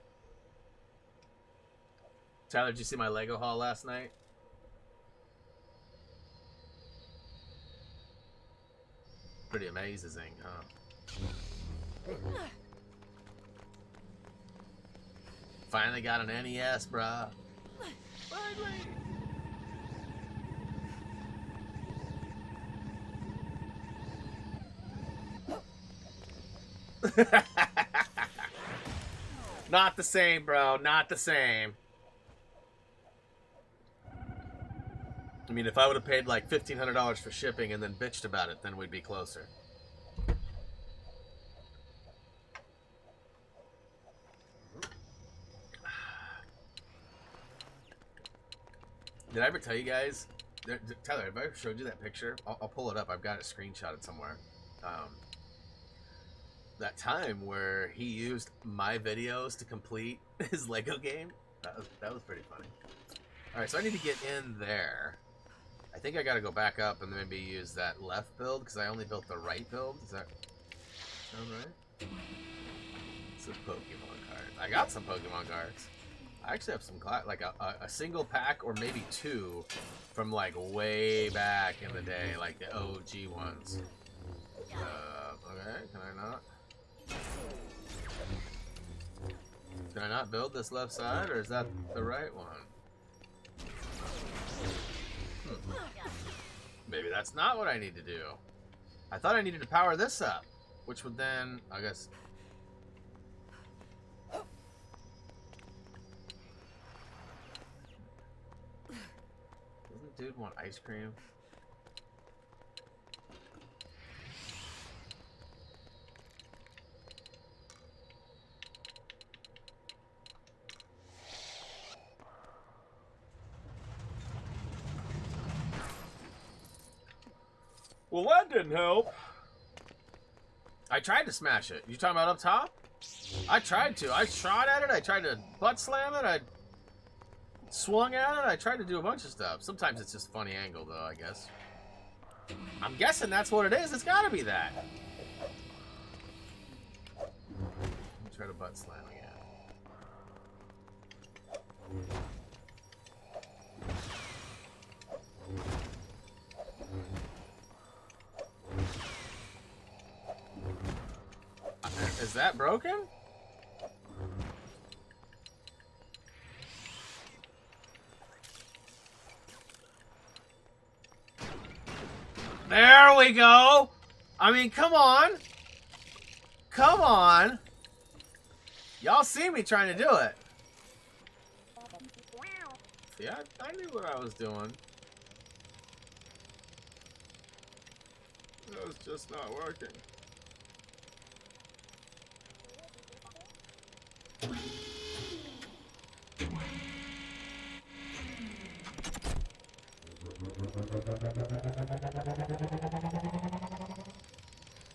Tyler, did you see my Lego haul last night? Pretty amazing, huh? Finally got an NES, bruh. Finally! Not the same, bro. Not the same. I mean, if I would have paid like $1,500 for shipping and then bitched about it, then we'd be closer. Did I ever tell you guys? Tyler, have I ever showed you that picture? I'll pull it up. I've got it screenshotted somewhere. That time where he used my videos to complete his Lego game. That was pretty funny. All right, so I need to get in there. I think I got to go back up and maybe use that left build because I only built the right build. Does that sound right? It's a Pokemon card. I got some Pokemon cards. I actually have some like a single pack or maybe 2 from like way back in the day, like the OG ones. Okay, can I not? Can I not build this left side, or is that the right one? Maybe that's not what I need to do. I thought I needed to power this up, which would then, I guess... dude want ice cream? Well, that didn't help. I tried to smash it. You talking about up top? I tried to. I shot at it. I tried to butt slam it. I swung at it. I tried to do a bunch of stuff. Sometimes it's just funny angle, though, I guess. I'm guessing that's what it is. It's got to be that. Let me try to butt slam again. Is that broken? There we go. I mean, come on. Come on. Y'all see me trying to do it. See, I knew what I was doing. It was just not working.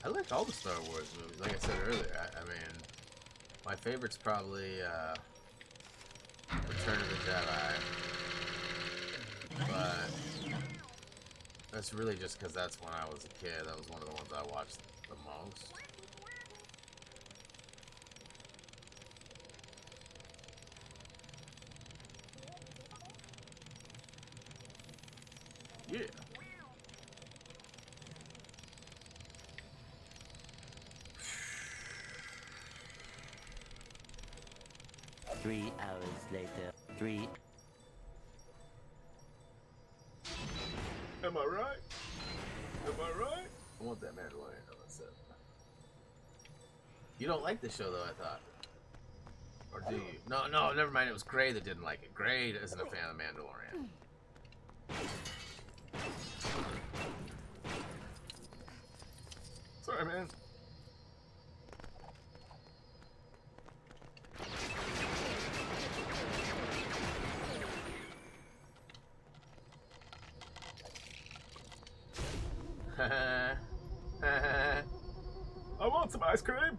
I like all the Star Wars movies. Like I said earlier, I mean, my favorite's probably Return of the Jedi. But that's really just because that's when I was a kid. That was one of the ones I watched the most. Yeah. 3 hours later. 3. Am I right? Am I right? I want that Mandalorian. No, that's it. You don't like the show, though, I thought. Or do you? No, never mind. It was Gray that didn't like it. Gray isn't a fan of Mandalorian. Sorry, man. I want some ice cream.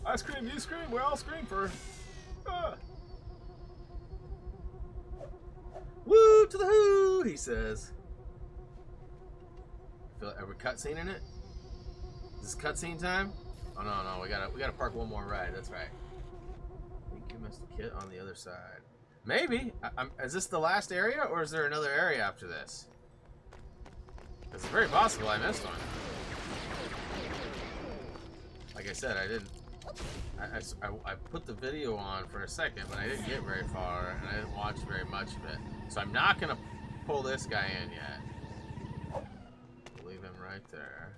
Ice cream, you scream, we all scream for. Woo to the who, he says. Are we cutscene in it? Is this cutscene time? Oh no, we gotta park one more ride. That's right. I think you missed the kit on the other side. Maybe. Is this the last area, or is there another area after this? It's very possible I missed one. Like I said, I didn't. I put the video on for a second, but I didn't get very far, and I didn't watch very much of it. So I'm not gonna pull this guy in yet. Leave him right there.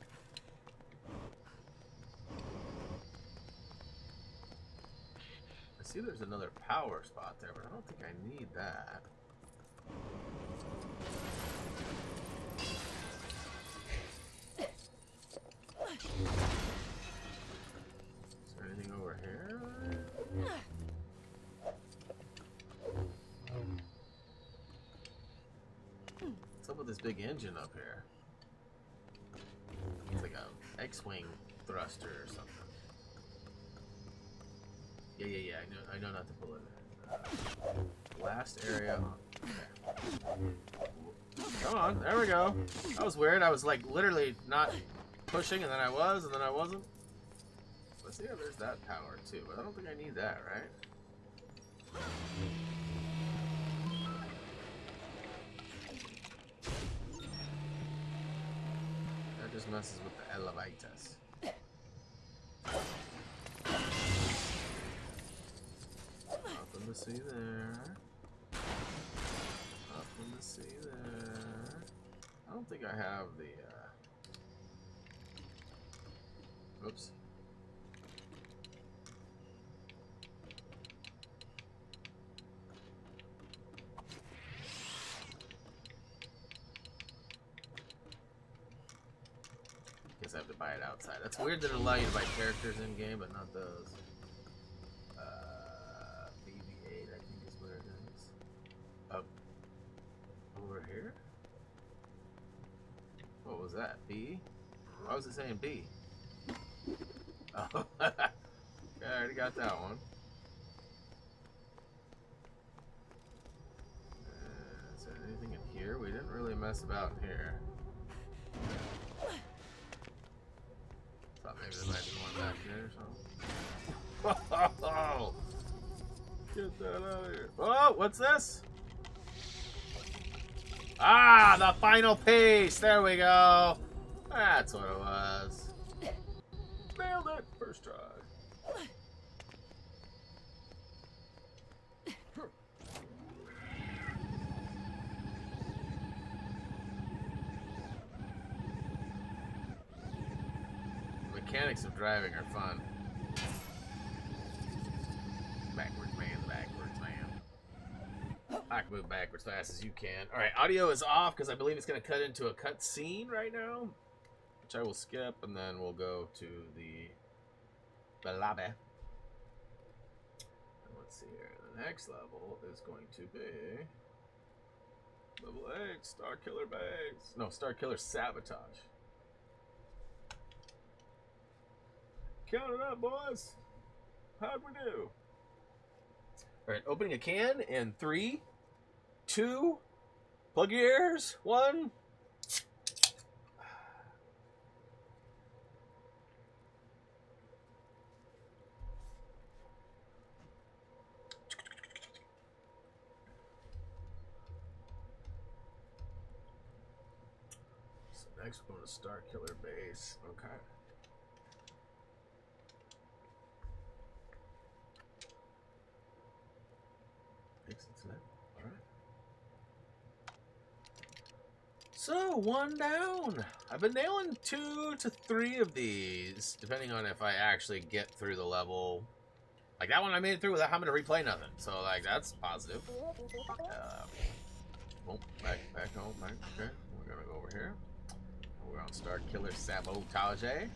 I see there's another power spot there, but I don't think I need that. Is there anything over here? What's up with this big engine up here? It's like a X-wing thruster or something. Yeah. I know not to pull it. Last area. Okay. Come on, there we go. That was weird. I was like literally not pushing, and then I was, and then I wasn't. Let's see, there's that power too, but I don't think I need that, right? That just messes with the elevators. Nothing to see there. Nothing to see there. I don't think I have the, oops. buy it outside. That's weird that it allows you to buy characters in game, but not those. BB8, I think is where it is. Up over here. What was that? B? Why was it saying B? Oh, I already got that one. Is there anything in here? We didn't really mess about in here. Thought maybe there might be one back there or something. Oh, get that out of here. Oh, what's this? Ah, the final piece. There we go. That's what it was. Nailed it. First try. Mechanics of driving are fun. Backwards, man. Backwards, man. I can move backwards fast as you can. Alright, audio is off because I believe it's going to cut into a cut scene right now, which I will skip, and then we'll go to the lobby. And let's see here. The next level is going to be level 8, Starkiller Base. No, Starkiller Sabotage. Count it up, boys. How'd we do? Alright, opening a can in 3, 2, plug your ears, 1. So next we're going to Starkiller Base. Okay. So, 1 down. I've been nailing 2 to 3 of these, depending on if I actually get through the level. Like that one I made it through without having to replay nothing. So, like, that's positive. Oh, back home. Back, okay, we're going to go over here. We're on Starkiller Sabotage.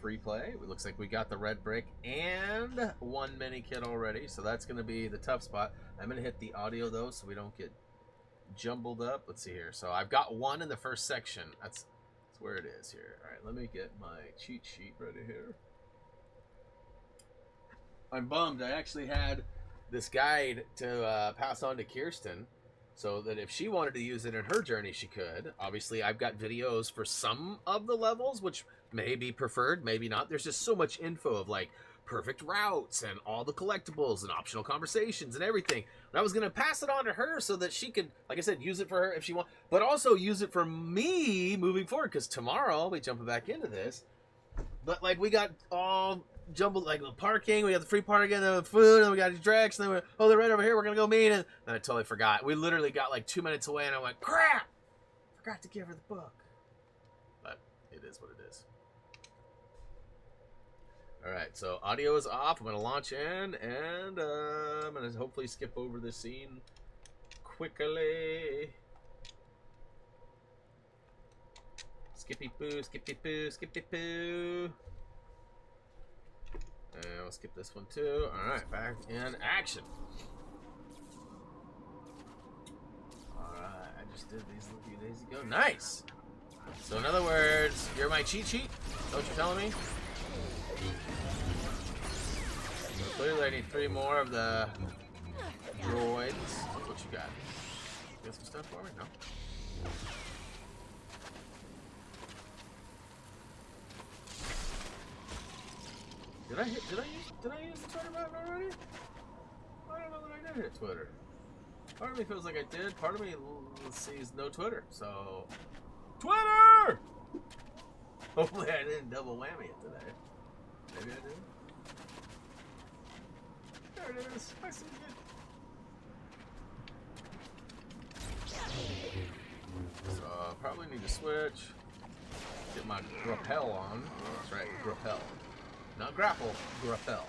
Free play. It looks like we got the red brick and 1 minikit already. So, that's going to be the tough spot. I'm going to hit the audio, though, so we don't get jumbled up. Let's see here. So I've got 1 in the first section. That's where it is here. All right, let me get my cheat sheet ready here. I'm bummed. I actually had this guide to pass on to Kirsten so that if she wanted to use it in her journey, she could. Obviously, I've got videos for some of the levels, which may be preferred, maybe not. There's just so much info of like perfect routes and all the collectibles and optional conversations and everything. And I was going to pass it on to her so that she could, like I said, use it for her if she wants, but also use it for me moving forward, because tomorrow I'll be jumping back into this. But like we got all jumbled, like the parking, we got the free parking, the food, and we got Drex, and then they're right over here, we're going to go meet, and then I totally forgot. We literally got like 2 minutes away, and I went, crap! Forgot to give her the book. But it is what it is. Alright, so audio is off. I'm going to launch in, and I'm going to hopefully skip over this scene quickly. Skippy poo, skippy poo, skippy poo. And we'll skip this one too. Alright, back in action. Alright, I just did these a few days ago. Nice! So in other words, you're my cheat sheet? Is that what you're telling me? So clearly I need 3 more of the droids. What you got? Got some stuff for me? No? Did I use the Twitter button already? I don't know that I did hit Twitter. Part of me feels like I did. Part of me sees no Twitter. So, Twitter! Hopefully I didn't double whammy it today. Maybe I did. There it is. I see it. So I probably need to switch. Get my rappel on. That's right, rappel. Not grapple, rappel.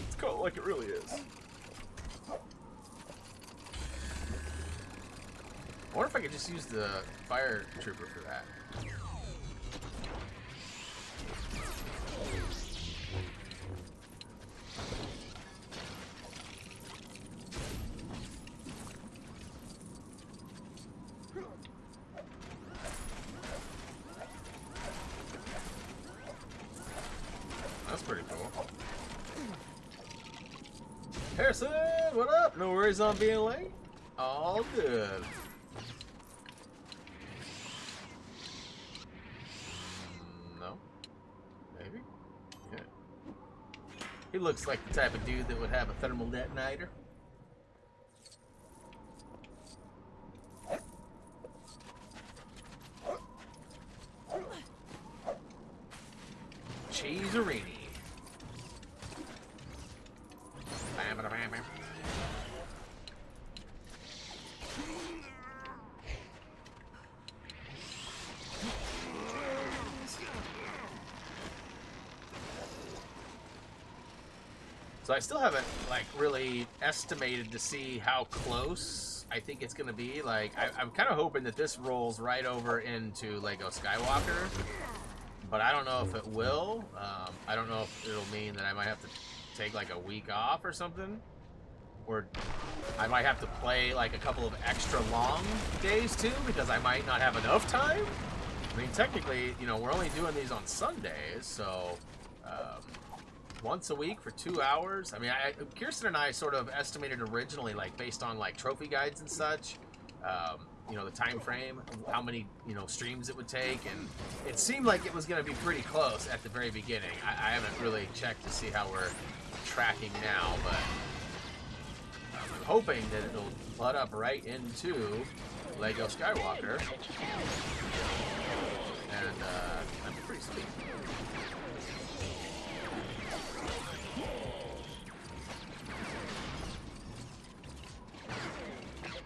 Let's call it like it really is. I wonder if I could just use the fire trooper for that. That's pretty cool. Harrison, what up? No worries on being late? All good. No. Maybe? Yeah. He looks like the type of dude that would have a thermal detonator. Cheeserini. So I still haven't like really estimated to see how close I think it's gonna be. Like I'm kind of hoping that this rolls right over into Lego Skywalker, but I don't know if it will. I don't know if it'll mean that I might have to take like a week off or something, or I might have to play like a couple of extra long days too, because I might not have enough time. I mean, technically, you know, we're only doing these on Sundays, so once a week for 2 hours. I mean, Kirsten and I sort of estimated originally, like based on like trophy guides and such, you know, the time frame, how many, you know, streams it would take, and it seemed like it was going to be pretty close at the very beginning. I haven't really checked to see how we're tracking now, but I'm hoping that it'll butt up right into Lego Skywalker, and that'd be pretty sweet.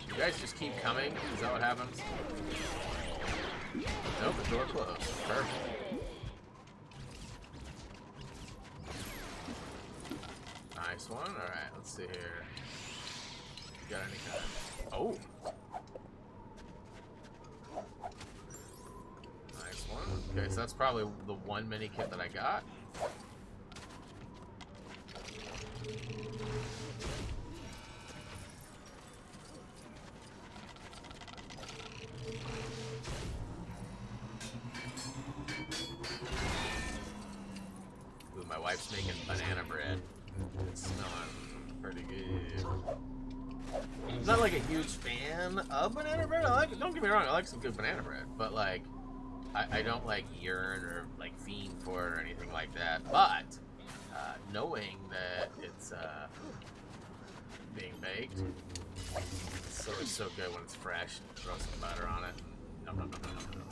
You guys just keep coming? Is that what happens? Nope, the door closed. Perfect. Nice one. Alright, let's see here. Got any kind of... Oh! Nice one. Okay, so that's probably the one mini kit that I got. Ooh, my wife's making banana bread. It's smelling pretty good. I'm not like a huge fan of banana bread. I like it. Don't get me wrong, I like some good banana bread, but like I don't like yearn or like fiend for it or anything like that. But knowing that it's being baked, it's always so good when it's fresh. And throw some butter on it. Nom, nom, nom, nom, nom, nom.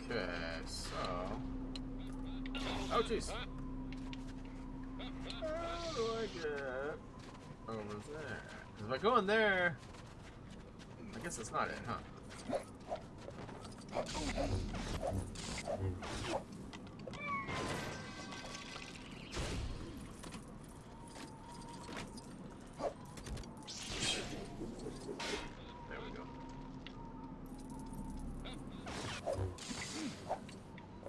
Okay, so... Oh, jeez. How do I get over there? If I go in there... I guess that's not it, huh? There we go.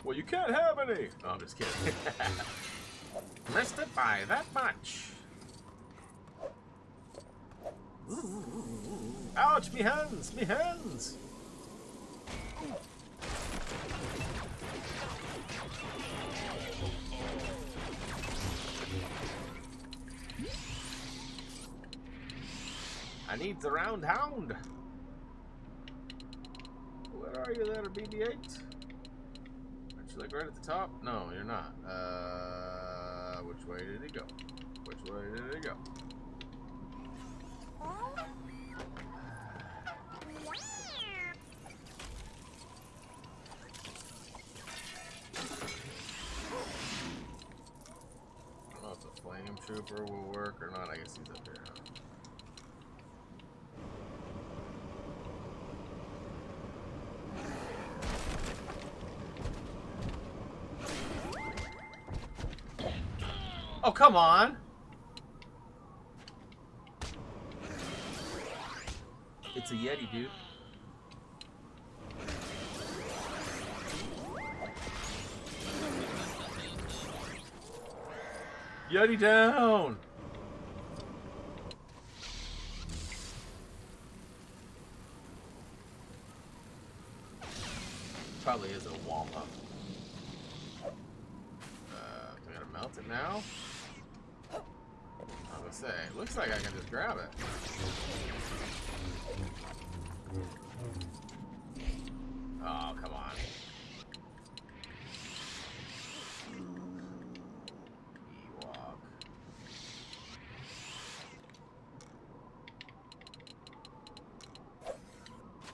Well, you can't have any! Oh, I'm just kidding. Missed it by that much. Ouch, me hands! Me hands! I need the round hound. Where are you there, BB-8? Aren't you like right at the top? No, you're not. Which way did he go? Which way did he go? I don't know if the flame trooper will work or not. I guess he's up here. Oh, come on! It's a Yeti, dude. Yeti down! probably is a Wampa. I gotta melt it now. I was gonna say, it looks like I can just grab it. Oh, come on. Ewok.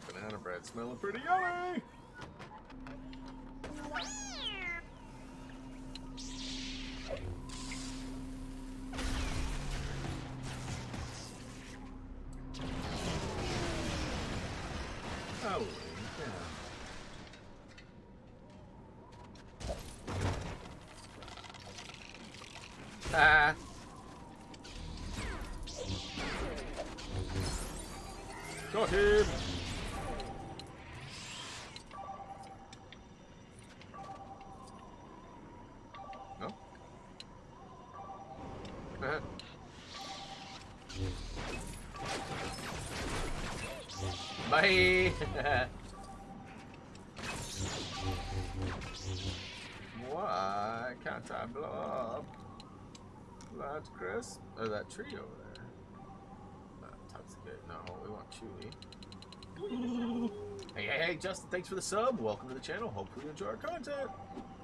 Banana bread smelling pretty yummy. Holy cow. Ah. Got him. No. Bye. Why can't I blow up? Large Chris? Oh, that tree over there. Toxicate. No, we want Chewy. Hey, Justin, thanks for the sub. Welcome to the channel. Hopefully you enjoy our content.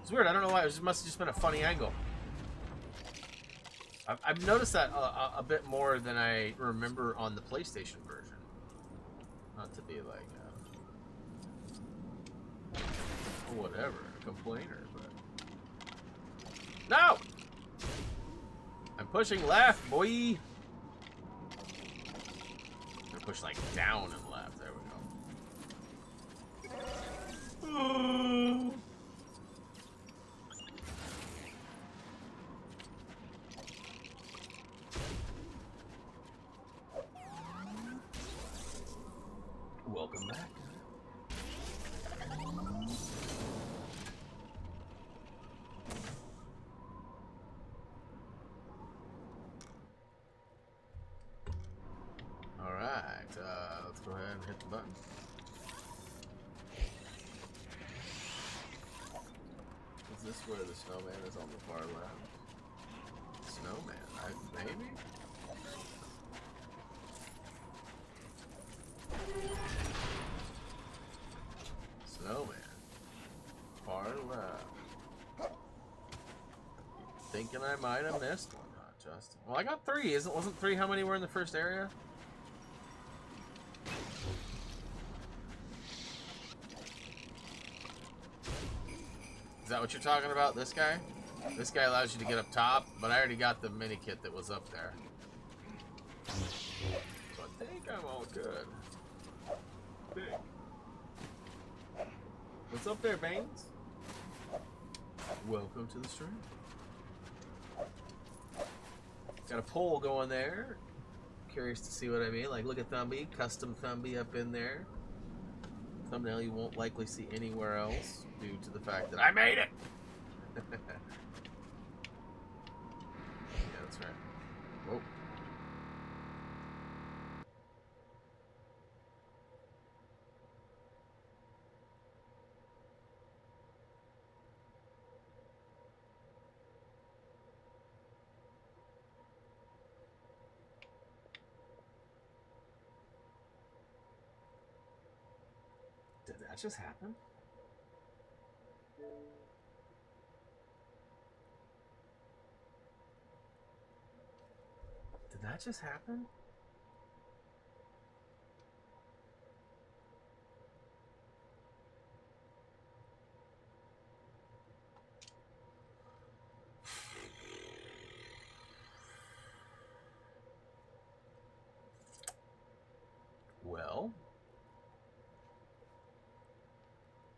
It's weird. I don't know why. It must have just been a funny angle. I've noticed that a bit more than I remember on the PlayStation version. Not to be like, whatever, a complainer, but... No! I'm pushing left, boy! I push, like, down and left. There we go. Welcome back. All right, let's go ahead and hit the button. Is this where the snowman is on the far left? Snowman, maybe? Snowman. Far left. Thinking I might have missed one, huh, Justin? Well, I got 3. Wasn't 3 how many were in the first area? Is that what you're talking about? This guy? This guy allows you to get up top, but I already got the minikit that was up there. So I think I'm all good. What's up there, Baines? Welcome to the stream. Got a poll going there. Curious to see what I mean. Like, look at Thumby, custom Thumby up in there. Thumbnail you won't likely see anywhere else due to the fact that I made it. Yeah, that's right. Whoa. Did that just happen? Did that just happen? Well,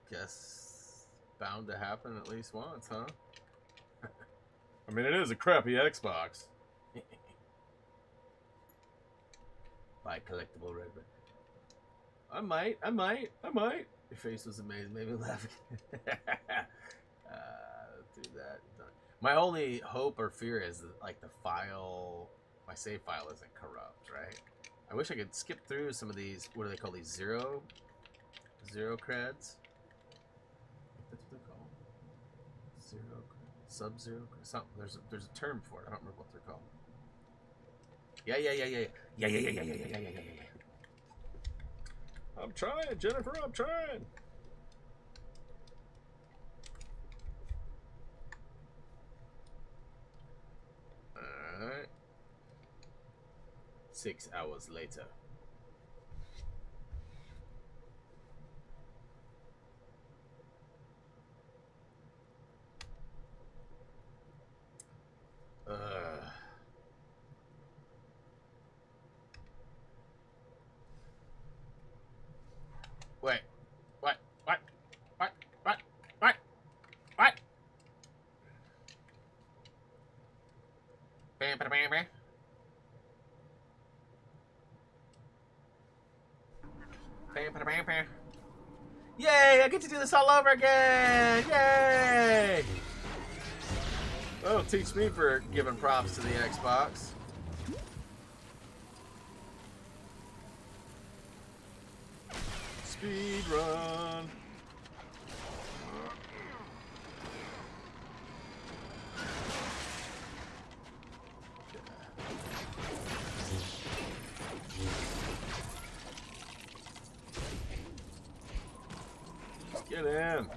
guess bound to happen at least once, huh? I mean, it is a crappy Xbox. Buy collectible red. I might. Your face was amazing. Made me laugh. Do that. My only hope or fear is that, like, the file, my save file isn't corrupt, right? I wish I could skip through some of these. What do they call these? Zero creds. Sub-Zero? There's a term for it. I don't remember what they're called. Yeah. I'm trying, Jennifer. I'm trying. All right. 6 hours later. Wait. What? Bam, bam, bam, bam. Bam, bam, bam, bam. Yay! I get to do this all over again! Yay! That'll teach me for giving props to the Xbox. Speed run. Get in.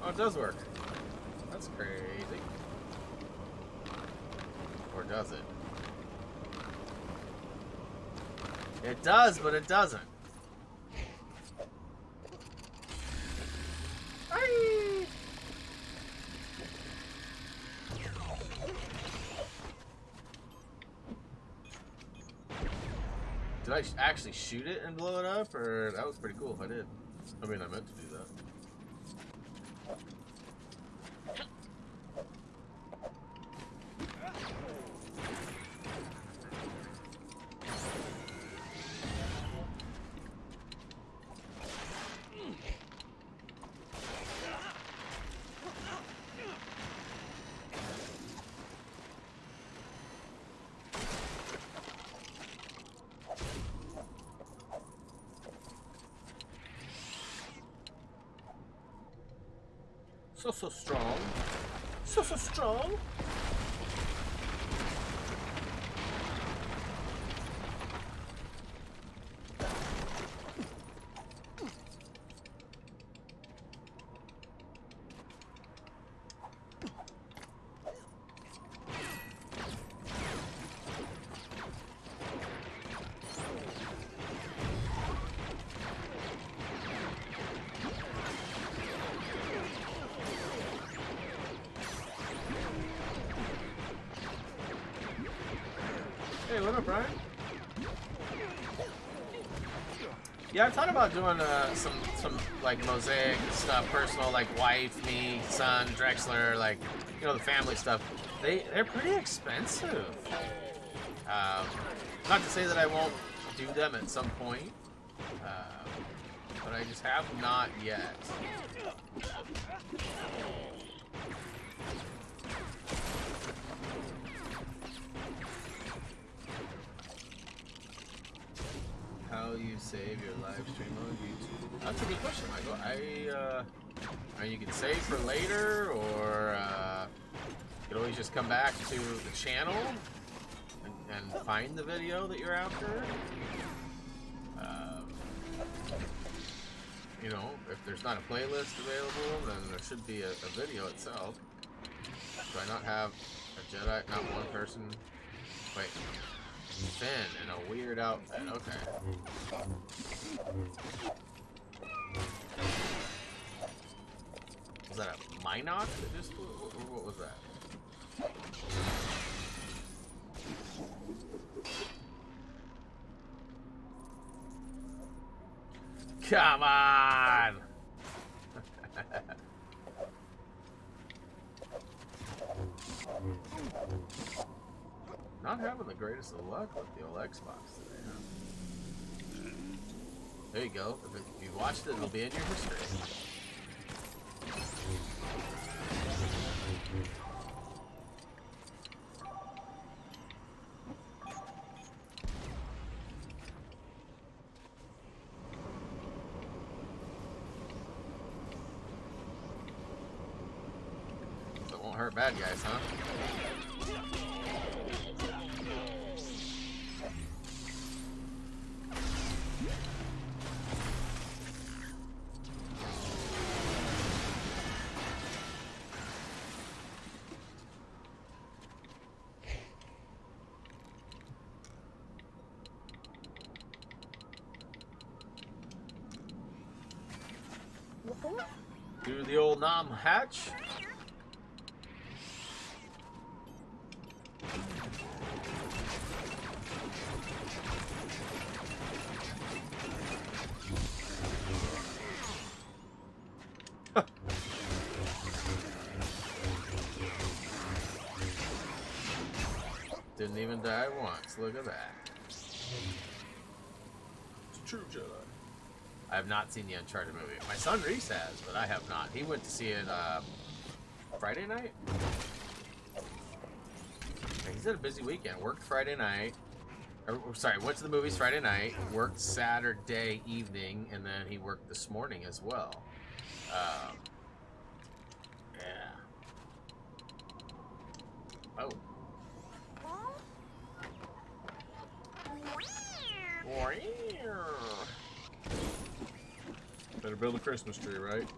Oh, it does work. That's crazy. Or does it? It does, but it doesn't. Aye. Did I actually shoot it and blow it up? Or that was pretty cool if I did. I mean, I meant to do that. So strong. So strong. Hey, what up, Brian? Yeah, I thought about doing some like mosaic stuff, personal, like wife, me, son, Drexler, like, you know, the family stuff. They're pretty expensive. Not to say that I won't do them at some point, but I just have not yet. How you save your live stream on YouTube? That's a good question, Michael. You can save for later, or you can always just come back to the channel and find the video that you're after. You know, if there's not a playlist available, then there should be a video itself. Do I not have a Jedi? Not one person. Wait. Finn in a weird outfit. Okay. Was that a Minot that just... What was that? Come on! Not having the greatest of luck with the old Xbox today, huh? There you go. If you watched it, it'll be in your history. bad guys, huh? Do the old nom hatch. Didn't even die once. Look at that. It's a true Jedi. I have not seen the Uncharted movie. My son Reese has, but I have not. He went to see it Friday night. He's had a busy weekend. Worked Friday night. Sorry, went to the movies Friday night. Worked Saturday evening, and then he worked this morning as well. Yeah. Oh. Better build a Christmas tree, right?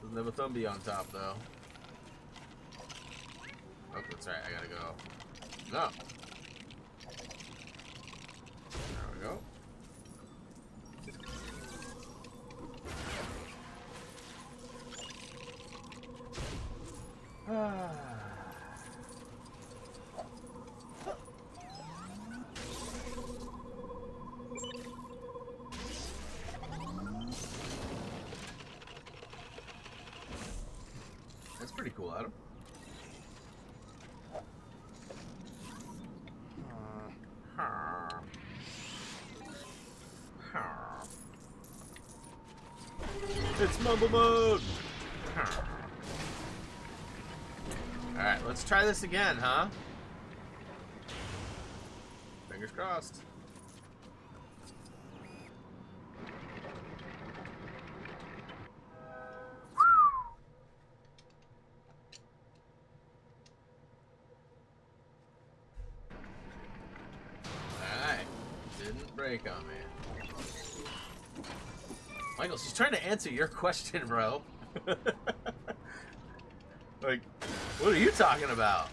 Doesn't have a Thumbie on top, though. Oh, that's right. I gotta go. No. There we go. That's pretty cool, Adam. It's mumble mode! Alright, let's try this again, huh? Fingers crossed. Alright, didn't break on me. Michael, she's trying to answer your question, bro. Like, what are you talking about?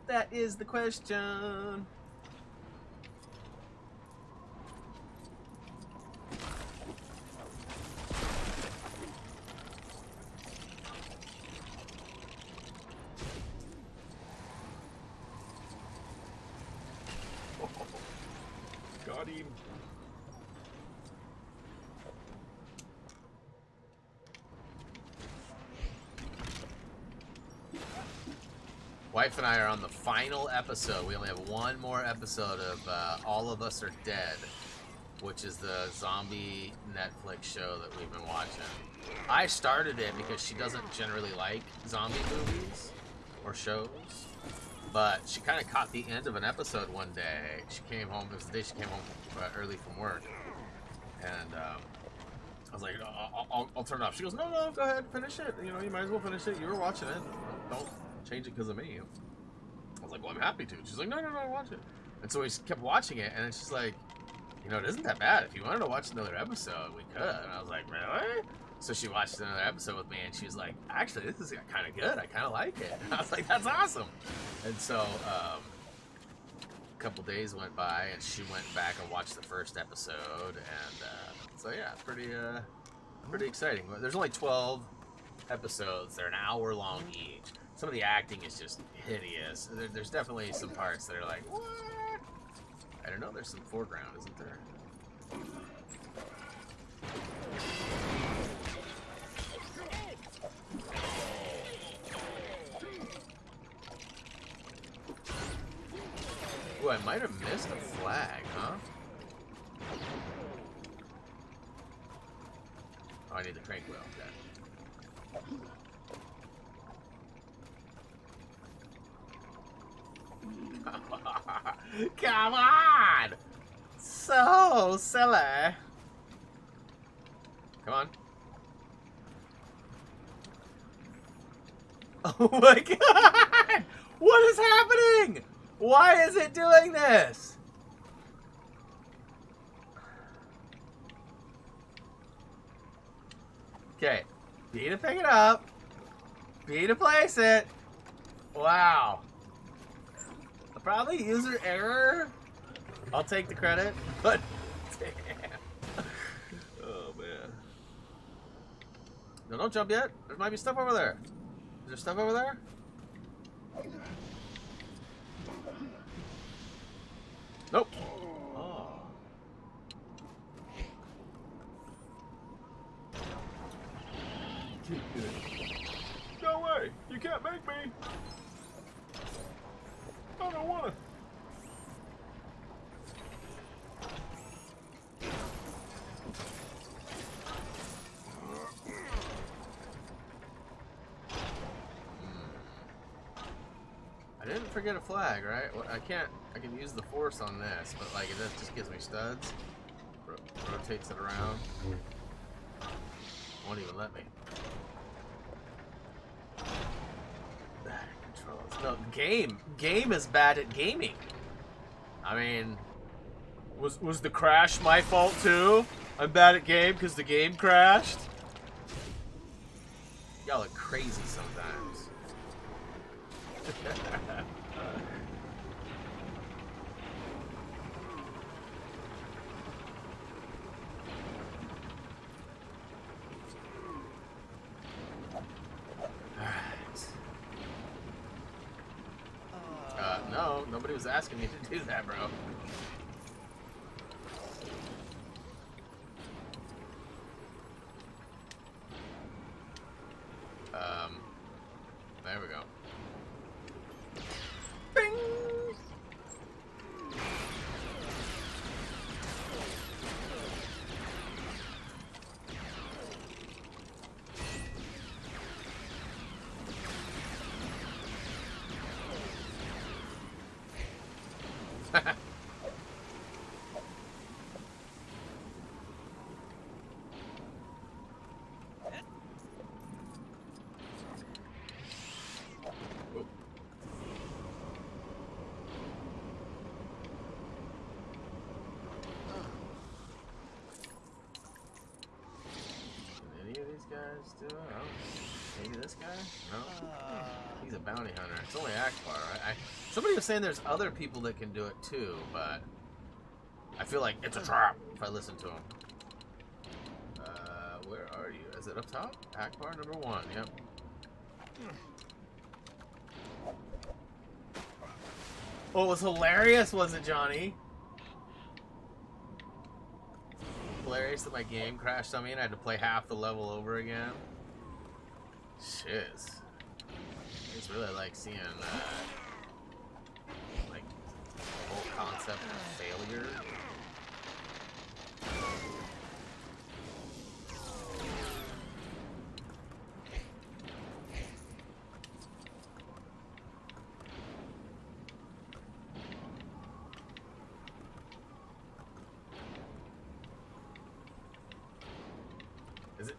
That is the question. Got him. Wife and I are on the final episode. We only have one more episode of All of Us Are Dead, which is the zombie Netflix show that we've been watching. I started it because she doesn't generally like zombie movies or shows, but she kind of caught the end of an episode one day. She came home, it was the day she came home early from work, and I was like, I'll turn it off. She goes, no, go ahead, finish it. You know, you might as well finish it. You were watching it. Don't change it because of me. I was like, well, I'm happy to. She's like, no, watch it. And so we kept watching it, and then she's like, you know, it isn't that bad. If you wanted to watch another episode, we could. And I was like, really? So she watched another episode with me, and she was like, actually, this is kind of good. I kind of like it. And I was like, that's awesome. And so a couple days went by, and she went back and watched the first episode, and so yeah, pretty exciting. There's only 12 episodes. They're an hour long each. Some of the acting is just hideous. There's definitely some parts that are like, what? I don't know. There's some foreground, isn't there? Ooh, I might have missed a flag, huh? Oh, I need the crank wheel. Okay. Come on! so silly. Come on. Oh my god! What is happening? Why is it doing this? Okay. B to pick it up. B to place it. Wow. Probably user error. I'll take the credit, but damn. Oh man. No, don't jump yet. There might be stuff over there. Is there stuff over there? Nope. Oh. No way! You can't make me! I don't wanna. I didn't forget a flag, right? Well, I can use the force on this, but like it just gives me studs. Rotates it around. Won't even let me. Bad controls. No, game is bad at gaming. I mean, was the crash my fault too? I'm bad at game because the game crashed. Y'all are crazy sometimes. No, nobody was asking me to do that, bro. There we go. Bing! Guys do it? Oh, maybe this guy? No, he's a bounty hunter. It's only Akbar, right? Somebody was saying there's other people that can do it too, but I feel like it's a trap if I listen to him. Where are you? Is it up top? Akbar number 1. Yep. Oh, it was hilarious, was it, Johnny? Hilarious that my game crashed on me and I had to play half the level over again. Shiz. It's really like seeing like the whole concept of failure.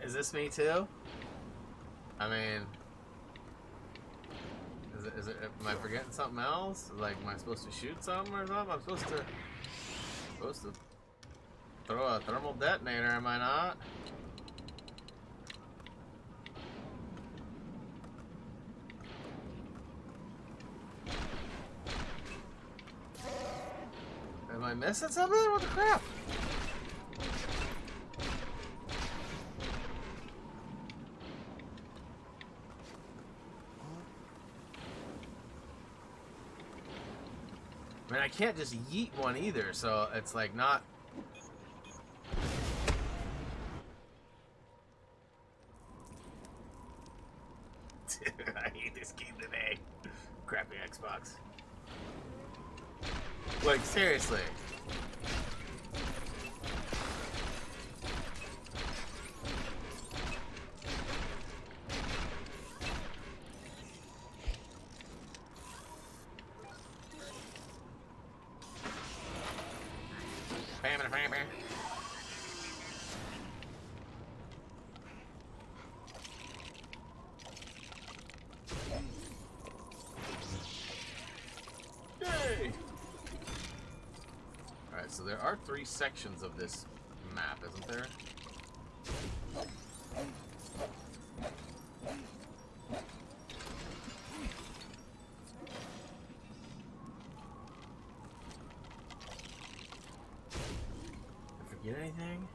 Is this me too? I mean, is it? Am I forgetting something else? Like, am I supposed to shoot something or something? I'm supposed to throw a thermal detonator. Am I not? Am I missing something? What the crap? I mean, I can't just yeet one either, so it's like not... Dude, I hate this game today. Crappy Xbox. Like, seriously. Spamming so there are 3 sections of this map, isn't there? Forget anything?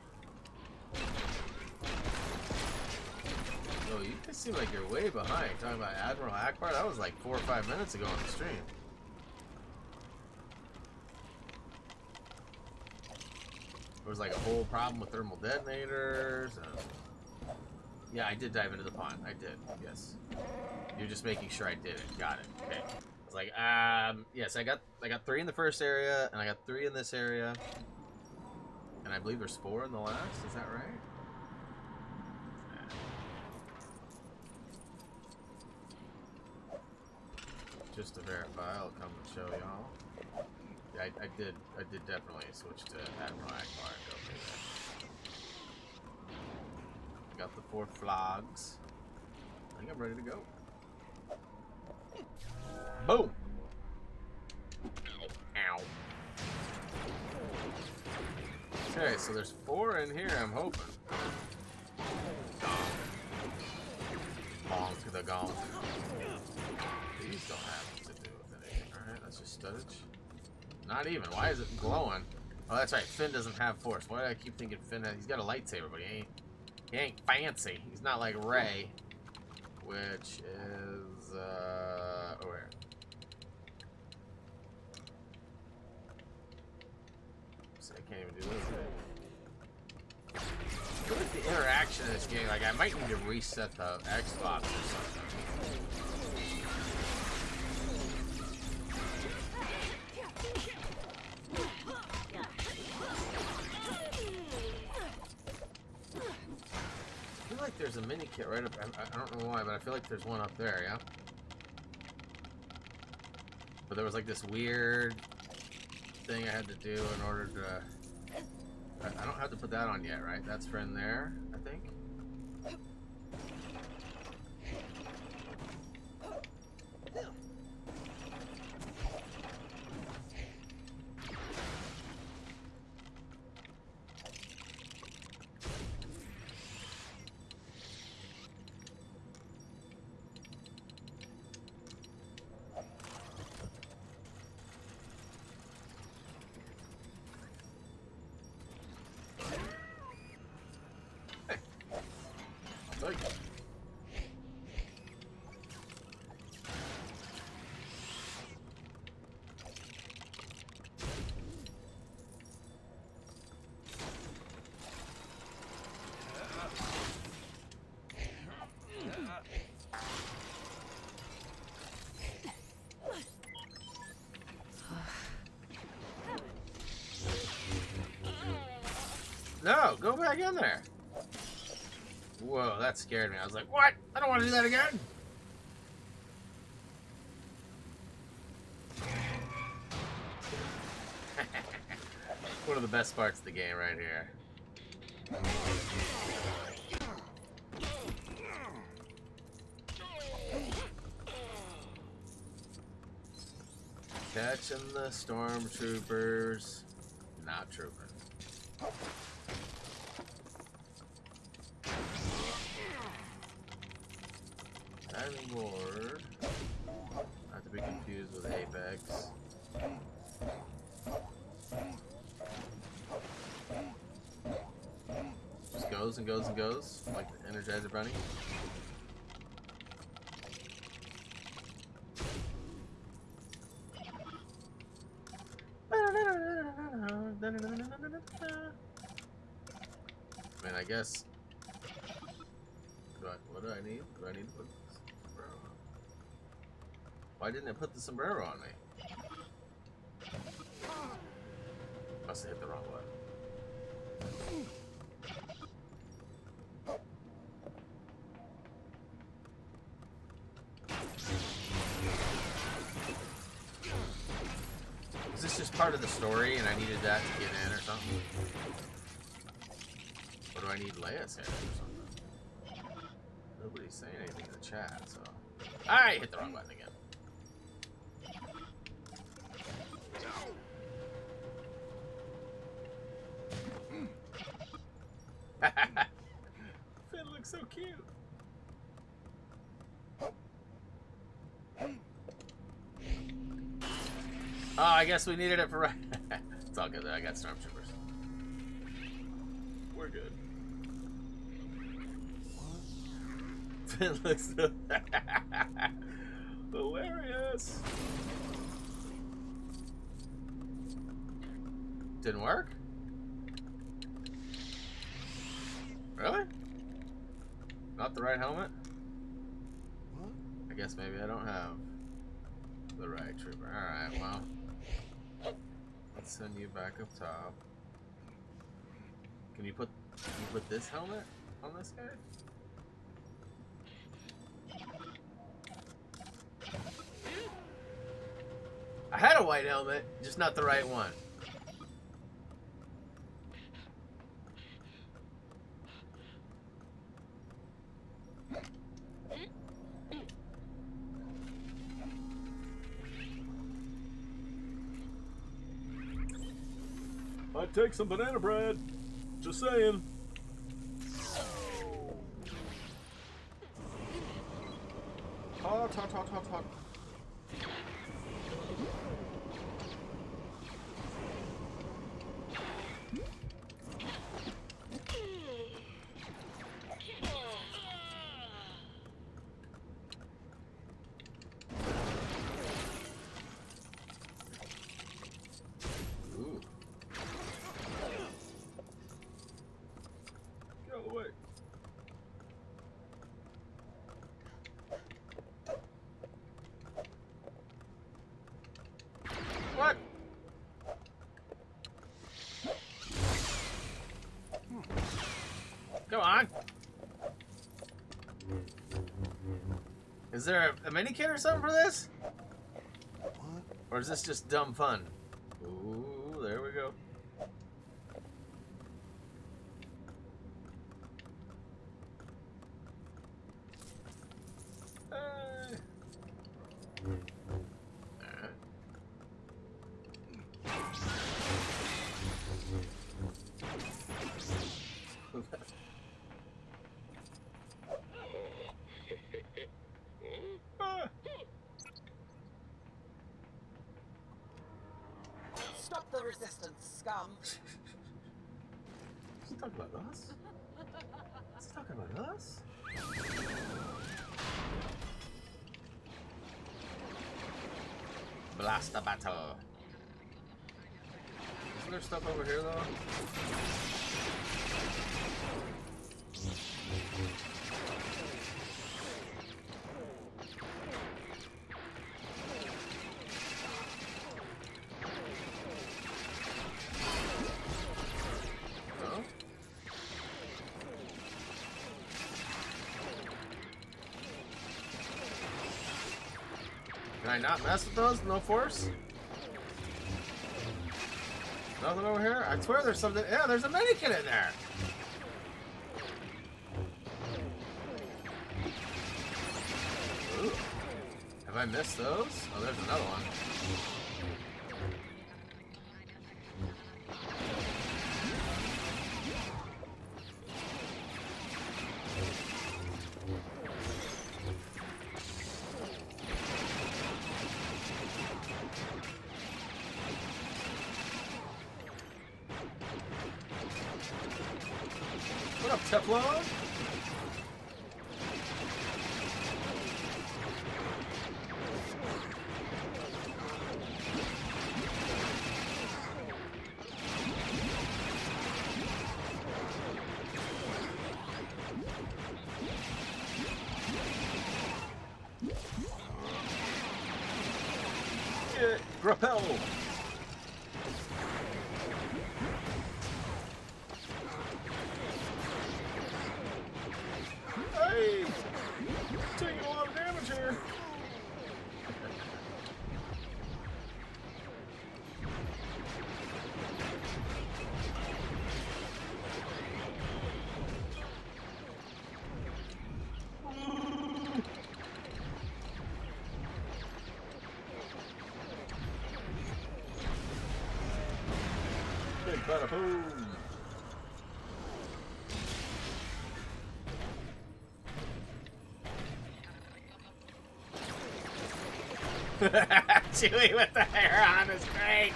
Oh, you guys seem like you're way behind. Talking about Admiral Akbar, that was like 4 or 5 minutes ago on the stream. There was like a whole problem with thermal detonators. Yeah, I did dive into the pond. I did. Yes. You're just making sure I did it. Got it. Okay. I was like, yes, I got 3 in the first area, and I got 3 in this area. And I believe there's 4 in the last. Is that right? Just to verify, I'll come and show y'all. Yeah, I did definitely switch to Admiral Akbar and go through that. I got the 4 flogs. I think I'm ready to go. Boom! Ow. Okay, so there's 4 in here, I'm hoping. Gong. Bonk the gong. These don't have to do with anything. Alright, that's just stowage. Not even. Why is it glowing? Oh, that's right. Finn doesn't have force. Why do I keep thinking Finn has... He's got a lightsaber, but he ain't fancy. He's not like Rey. Which is... where? So I can't even do this. I feel like the interaction in this game, like I might need to reset the Xbox or something. I feel like there's a mini kit right up. I don't know why, but I feel like there's one up there, yeah? But there was like this weird thing I had to do in order to... I don't have to put that on yet, right? That's for in there, I think. No, go back in there. Whoa, that scared me. I was like, what? I don't want to do that again. One of the best parts of the game right here. Catching the stormtroopers. Not trooping. Diving board. Not to be confused with Apex. Just goes and goes and goes, like the Energizer Bunny. I mean, I guess. What do I need? Do I need to put the sombrero on? Why didn't it put the sombrero on me? Must have hit the wrong button. Is this just part of the story and I needed that to get in or something? Or do I need Leia's head or something? Nobody's saying anything in the chat, so... I hit the wrong button again. Oh, I guess we needed it for right. It's all good. I got stormtroopers. We're good. Finn looks so hilarious. Didn't work? Really? Not the right helmet? I guess maybe I don't have the right trooper. Alright, well. Let's send you back up top. Can you put this helmet on this guy? I had a white helmet, just not the right one. I'd take some banana bread. Just saying. Hot, hot, hot, hot, hot. What? Come on. Is there a minikit or something for this? Or is this just dumb fun? Ooh, there we go. Stop the resistance, scum. Let's talk about us. Let's talk about us. Blaster battle. Isn't there stuff over here though? Can I not mess with those? No force? Nothing over here? I swear there's something. Yeah, there's a minikit in there. Ooh. Have I missed those? Oh, there's another one. What up, Teflon? Get Grappel! Hey! Taking a lot of damage here. Big bada boom! Chewie with the hair on is great.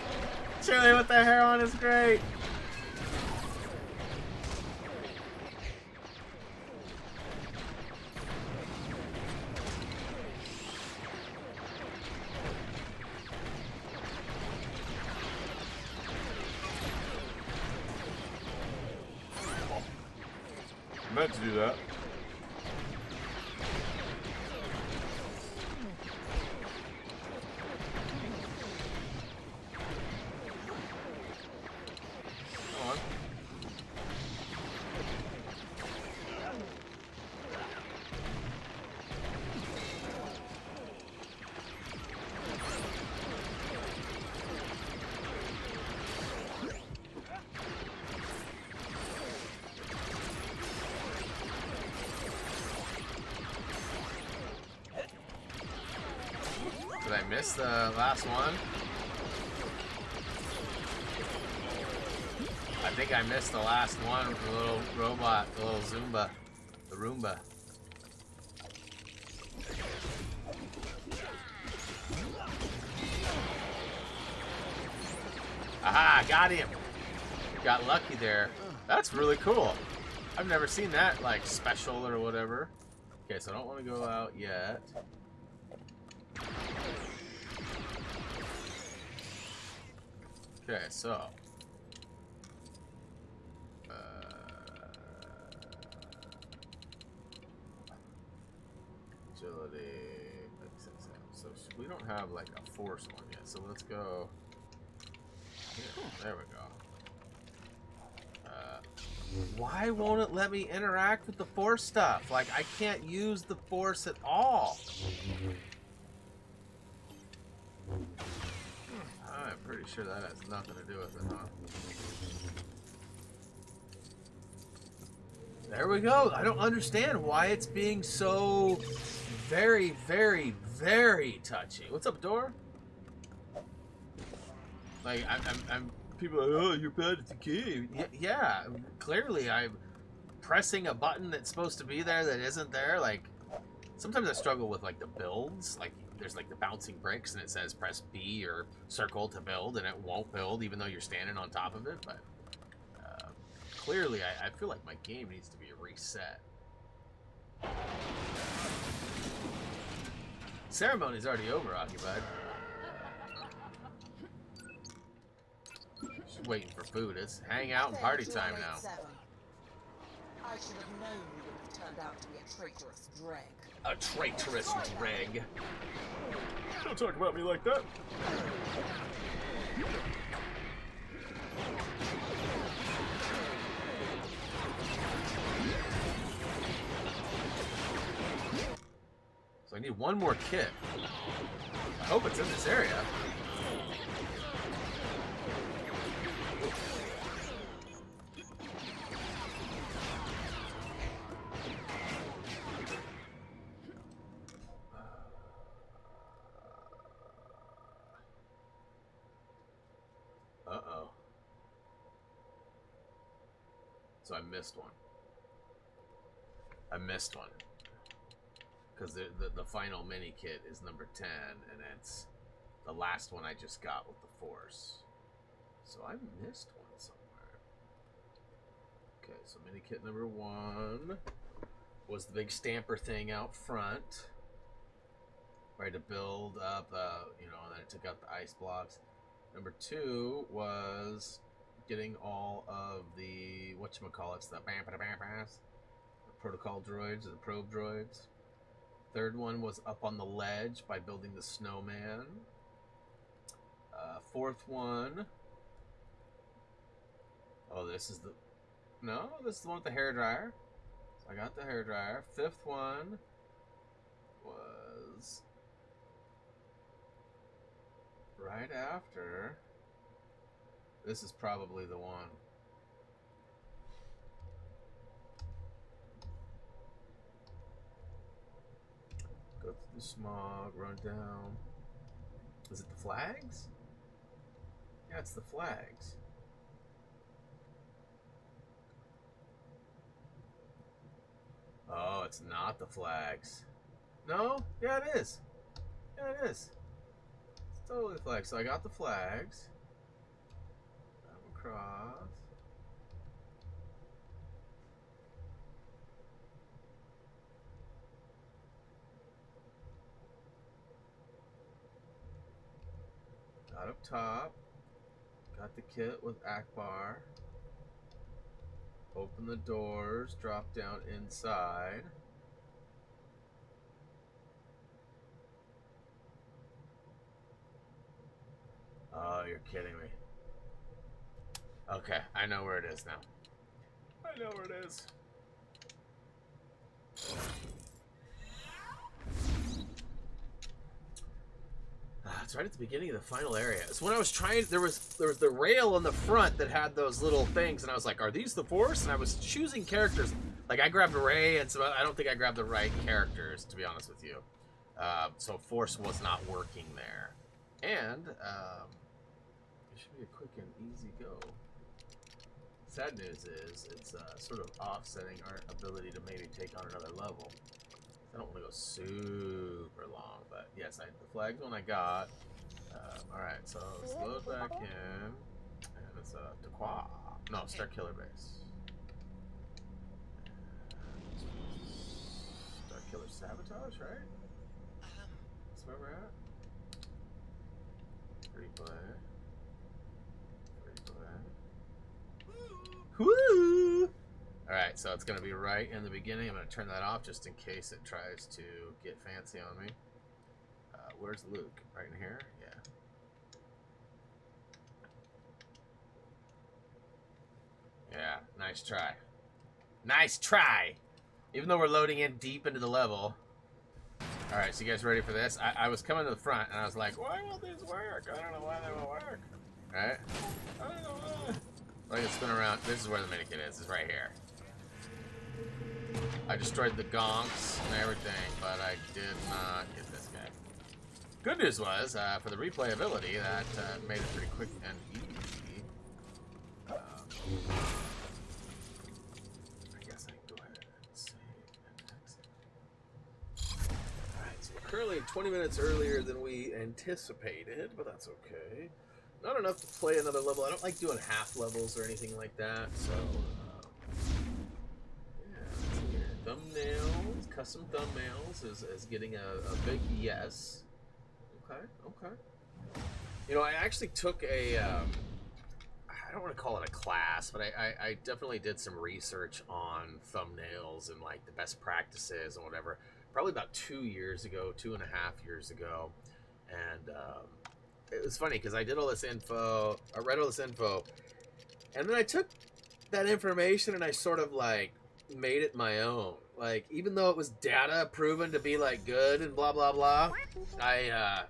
Chewie with the hair on is great. I meant to do that. Did I miss the last one? I think I missed the last one with the little robot, the little Zumba, the Roomba. Aha, got him. Got lucky there. That's really cool. I've never seen that, like, special or whatever. Okay, so I don't want to go out yet. Okay, so agility. So we don't have like a force one yet. So let's go. Here, there we go. Why won't it let me interact with the force stuff? Like I can't use the force at all. I'm pretty sure that has nothing to do with it, huh? There we go. I don't understand why it's being so very, very, very touchy. What's up, door? Like, I'm people are like, oh, you're bad at the game. Yeah, clearly I'm pressing a button that's supposed to be there that isn't there. Like, sometimes I struggle with, like, the builds. Like, there's like the bouncing bricks and it says press B or circle to build and it won't build even though you're standing on top of it. But clearly I feel like my game needs to be reset. Ceremony's already over, Occupied. Just waiting for food. It's hang out and party time now. I should have known you would have turned out to be a traitorous dreg. A traitorous dreg. Don't talk about me like that. So I need one more kit. I hope it's in this area. Uh-oh. So I missed one. Because the final mini kit is number 10, and it's the last one I just got with the Force. So I missed one somewhere. Okay, so mini kit number 1 was the big stamper thing out front. Right, to build up, you know, and then it took out the ice blocks. Number 2 was getting all of the, whatchamacallits, the protocol droids, or the probe droids. Third one was up on the ledge by building the snowman. Fourth one, oh, this is the, no, this is the one with the hairdryer. So I got the hairdryer. Fifth one was right after. This is probably the one. Go through the smog, run down. Is it the flags? Yeah, it's the flags. Oh, it's not the flags. No? Yeah, it is. Yeah, it is. Totally flag. So I got the flags. I'm across. Got up top. Got the kit with Akbar. Open the doors. Drop down inside. Oh, you're kidding me. Okay, I know where it is now. I know where it is. It's right at the beginning of the final area. So when I was trying, there was the rail on the front that had those little things, and I was like, "Are these the Force?" And I was choosing characters. Like I grabbed Rey, and so I don't think I grabbed the right characters, to be honest with you. So Force was not working there, and it should be a quick and easy go. Sad news is it's sort of offsetting our ability to maybe take on another level. I don't want to go super long, but yes, the flag's one I got. Alright, so let's load back in. And it's Daqua. No, Starkiller Base. Starkiller Sabotage, right? That's where we're at. Free play. Free play. Woo! Alright, so it's going to be right in the beginning. I'm going to turn that off just in case it tries to get fancy on me. Where's Luke? Right in here? Yeah. Yeah, nice try. Nice try! Even though we're loading in deep into the level. Alright, so you guys ready for this? I was coming to the front and I was like, why won't this work? I don't know why they won't work. Alright? I don't know why. I can spin around. This is where the minikit is. It's right here. I destroyed the gonks and everything, but I did not get this guy. Good news was, for the replayability, that made it pretty quick and easy. I guess I can go ahead and save and exit. Alright, so we're currently 20 minutes earlier than we anticipated, but that's okay. Not enough to play another level. I don't like doing half levels or anything like that, so... Thumbnails, custom thumbnails is getting a big yes. Okay, okay. You know, I actually took a, I don't want to call it a class, but I definitely did some research on thumbnails and like the best practices and whatever. Probably about 2 years ago, 2.5 years ago. And it was funny because I did all this info, I read all this info, and then I took that information and I sort of like made it my own. Like, even though it was data proven to be like good and blah blah blah, I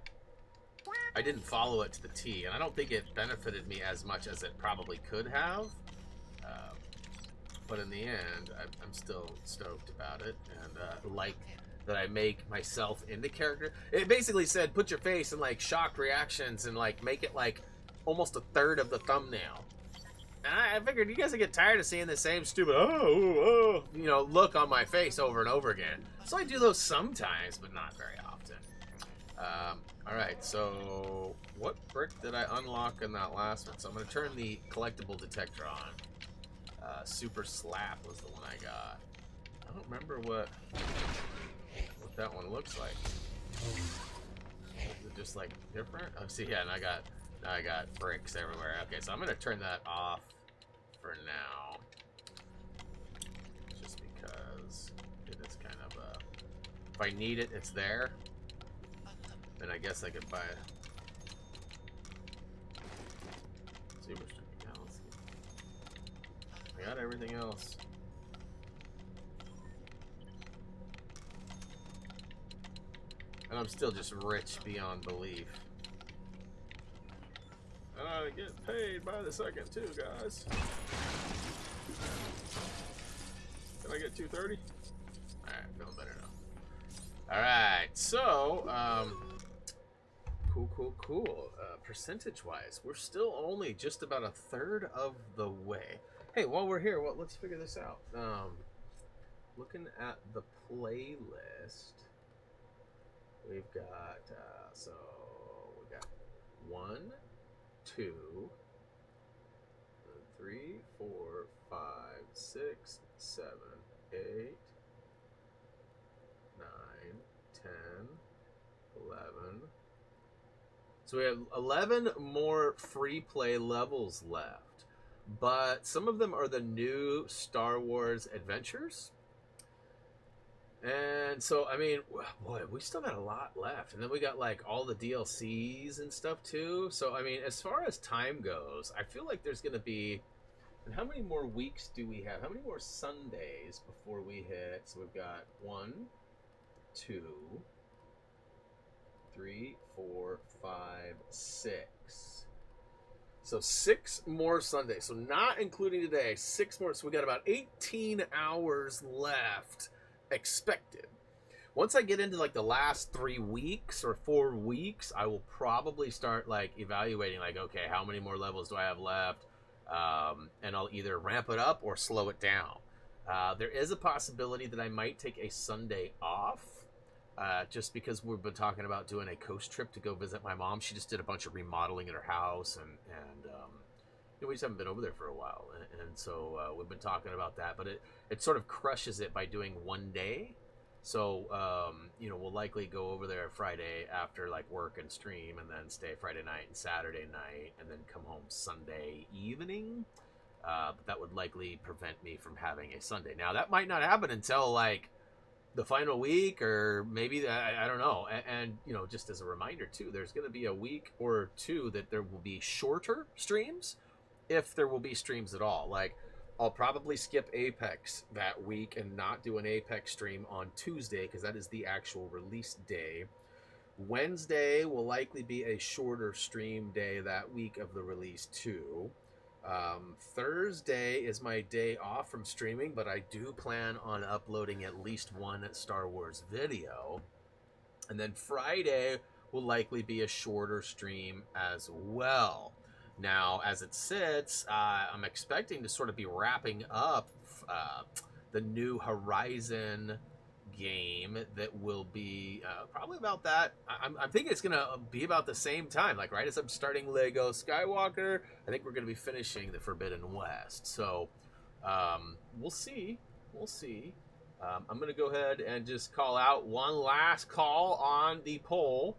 didn't follow it to the T, and I don't think it benefited me as much as it probably could have. But in the end, I'm still stoked about it, and like that I make myself into character. It basically said put your face in like shocked reactions and like make it like almost a third of the thumbnail. And I figured you guys would get tired of seeing the same stupid, you know, look on my face over and over again. So I do those sometimes, but not very often. Alright, so what brick did I unlock in that last one? So I'm going to turn the collectible detector on. Super Slap was the one I got. I don't remember what that one looks like. Is it just like different? Oh, see, yeah, and I got bricks everywhere. Okay, so I'm going to turn that off for now. Just because it is kind of if I need it, it's there. Then I guess I could buy it. Super String Galaxy. I got everything else. And I'm still just rich beyond belief. And I get paid by the second too, guys. Can I get 230? Alright, feeling better now. Alright, so, cool. Percentage-wise, we're still only just about a third of the way. Hey, while we're here, let's figure this out. Looking at the playlist, we've got, so we got 1, 2, 3, 4, 5, 6, 7, 8, 9, 10, 11. So we have 11 more free play levels left, but some of them are the new Star Wars adventures. And so, I mean, boy, we still got a lot left. And then we got like all the DLCs and stuff too. So, I mean, as far as time goes, I feel like there's going to be, and how many more weeks do we have? How many more Sundays before we hit? So we've got 1, 2, 3, 4, 5, 6. So 6 more Sundays. So not including today, 6 more. So we got about 18 hours left expected. Once I get into like the last 3 weeks or 4 weeks, I will probably start like evaluating like, okay, how many more levels do I have left? And I'll either ramp it up or slow it down. There is a possibility that I might take a Sunday off. Just because we've been talking about doing a coast trip to go visit my mom. She just did a bunch of remodeling in her house, and you know, we just haven't been over there for a while, and so we've been talking about that. But it sort of crushes it by doing one day. So you know, we'll likely go over there Friday after like work and stream, and then stay Friday night and Saturday night, and then come home Sunday evening. But that would likely prevent me from having a Sunday. Now that might not happen until like the final week, or maybe I don't know. And you know, just as a reminder too, there's going to be a week or two that there will be shorter streams, if there will be streams at all. Like I'll probably skip Apex that week and not do an Apex stream on Tuesday, because that is the actual release day. Wednesday will likely be a shorter stream day that week of the release too. Thursday is my day off from streaming, but I do plan on uploading at least one Star Wars video. And then Friday will likely be a shorter stream as well. Now, as it sits, I'm expecting to sort of be wrapping up the new Horizon game that will be probably about that. I'm thinking it's gonna be about the same time, like right as I'm starting Lego Skywalker. I think we're gonna be finishing the Forbidden West. So we'll see. I'm gonna go ahead and just call out one last call on the poll.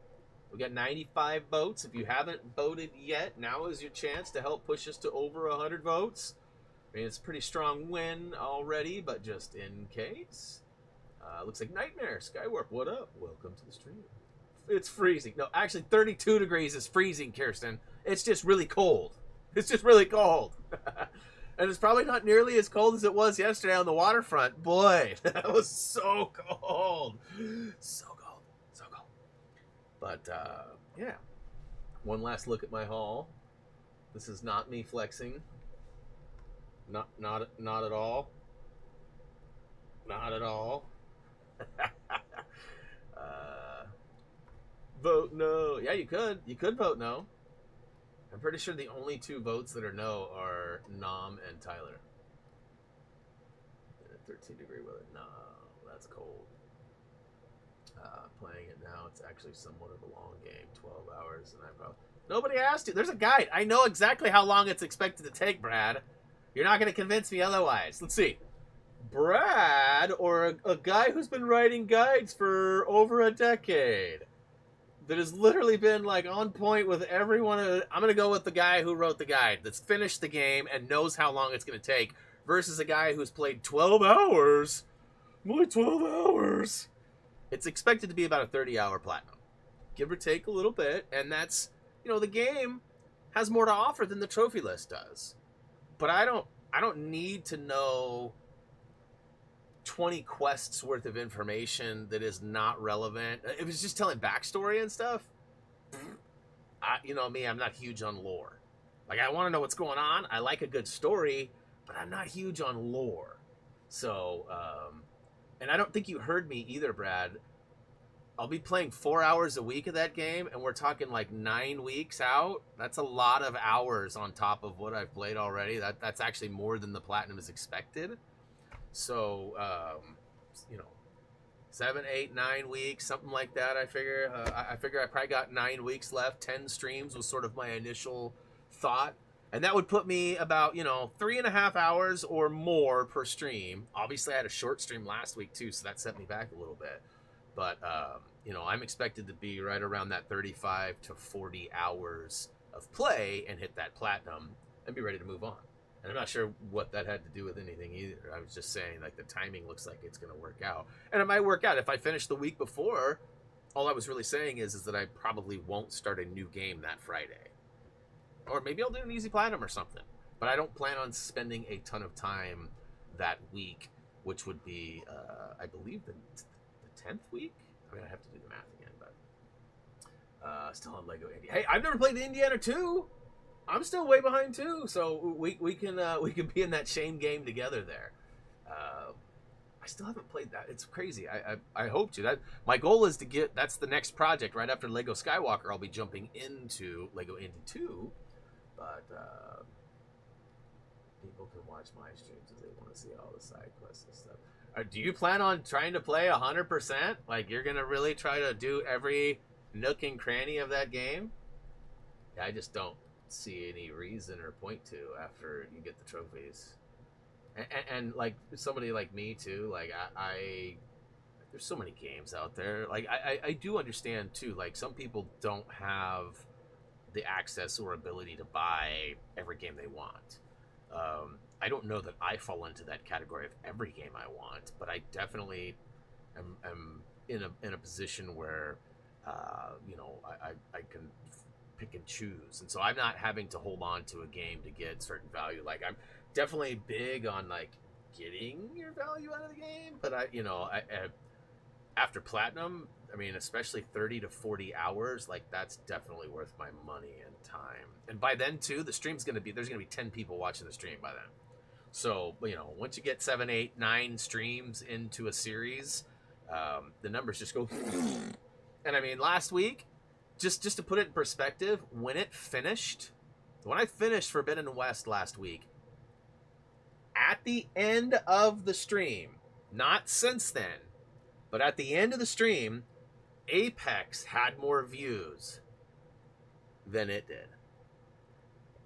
We got 95 votes. If you haven't voted yet, now is your chance to help push us to over 100 votes. I mean, it's a pretty strong win already, but just in case. Looks like Nightmare. Skywarp, what up? Welcome to the stream. It's freezing. No, actually 32 degrees is freezing, Kirsten. It's just really cold. It's just really cold. And it's probably not nearly as cold as it was yesterday on the waterfront. Boy, that was so cold. So cold. So cold. But, yeah. One last look at my haul. This is not me flexing. Not at all. Not at all. Vote no. Yeah, you could vote no. I'm pretty sure the only 2 votes that are no are Nom and Tyler. 13-degree weather. No, that's cold. Playing it now, it's actually somewhat of a long game, 12 hours, and I probably... Nobody asked you. There's a guide. I know exactly how long it's expected to take, Brad. You're not going to convince me otherwise. Let's see. Brad, or a guy who's been writing guides for over a decade, that has literally been like on point with everyone. I'm going to go with the guy who wrote the guide, that's finished the game and knows how long it's going to take, versus a guy who's played 12 hours. Only 12 hours. It's expected to be about a 30-hour platinum, give or take a little bit. And that's, you know, the game has more to offer than the trophy list does. But I don't need to know 20 quests worth of information that is not relevant. If it's just telling backstory and stuff, you know me, I'm not huge on lore. Like, I want to know what's going on. I like a good story, but I'm not huge on lore. So, and I don't think you heard me either, Brad. I'll be playing 4 hours a week of that game, and we're talking like 9 weeks out. That's a lot of hours on top of what I've played already. That's actually more than the platinum is expected. So, you know, 7, 8, 9 weeks, something like that. I figure. I figure I probably got 9 weeks left. 10 streams was sort of my initial thought, and that would put me about 3.5 hours or more per stream. Obviously, I had a short stream last week too, so that set me back a little bit. But I'm expected to be right around that 35 to 40 hours of play and hit that platinum and be ready to move on. And I'm not sure what that had to do with anything either. I was just saying, like, the timing looks like it's going to work out. And it might work out. If I finish the week before, all I was really saying is that I probably won't start a new game that Friday. Or maybe I'll do an easy platinum or something. But I don't plan on spending a ton of time that week, which would be, I believe, the 10th week? I mean, I have to do the math again, but still on Lego India. Hey, I've never played Indiana 2. I'm still way behind too, so we can be in that shame game together there. I still haven't played that. It's crazy. I hope to. That my goal is to get. That's the next project right after Lego Skywalker. I'll be jumping into Lego Indy 2, but people can watch my streams if they want to see all the side quests and stuff. Do you plan on trying to play 100%? Like, you're gonna really try to do every nook and cranny of that game? Yeah, I just don't see any reason or point to after you get the trophies. And like somebody like me too, like I there's so many games out there. Like I do understand too, like some people don't have the access or ability to buy every game they want. I don't know that I fall into that category of every game I want, but I definitely am in a position where I can pick and choose, and so I'm not having to hold on to a game to get certain value. Like, I'm definitely big on like getting your value out of the game, but I after platinum, I mean, especially 30 to 40 hours, like that's definitely worth my money and time. And by then too, there's gonna be 10 people watching the stream by then. So once you get 7, 8, 9 streams into a series, the numbers just go. And I mean, last week, just to put it in perspective, when I finished Forbidden West last week, at the end of the stream, not since then, but at the end of the stream, Apex had more views than it did.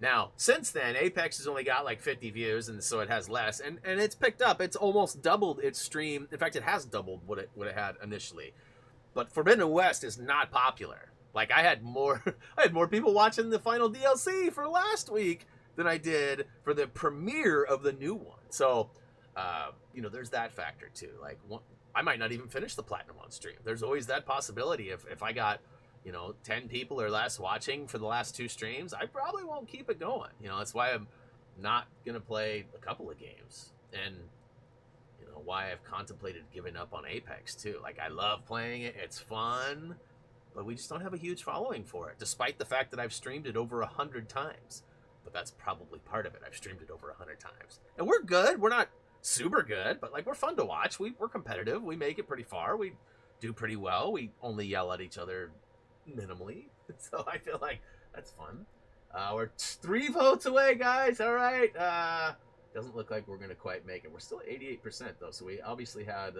Now, since then, Apex has only got like 50 views, and so it has less, and it's picked up. It's almost doubled its stream. In fact, it has doubled what it had initially. But Forbidden West is not popular. Like, I had more people watching the final DLC for last week than I did for the premiere of the new one. So, there's that factor too. Like, I might not even finish the platinum on stream. There's always that possibility. If I got 10 people or less watching for the last 2 streams, I probably won't keep it going. That's why I'm not gonna play a couple of games, and why I've contemplated giving up on Apex too. Like, I love playing it; it's fun. But we just don't have a huge following for it, despite the fact that I've streamed it over 100 times. But that's probably part of it. I've streamed it over 100 times. And we're good. We're not super good, but like, we're fun to watch. We're competitive. We make it pretty far. We do pretty well. We only yell at each other minimally. So I feel like that's fun. We're 3 votes away, guys. All right. Doesn't look like we're going to quite make it. We're still at 88% though. So we obviously had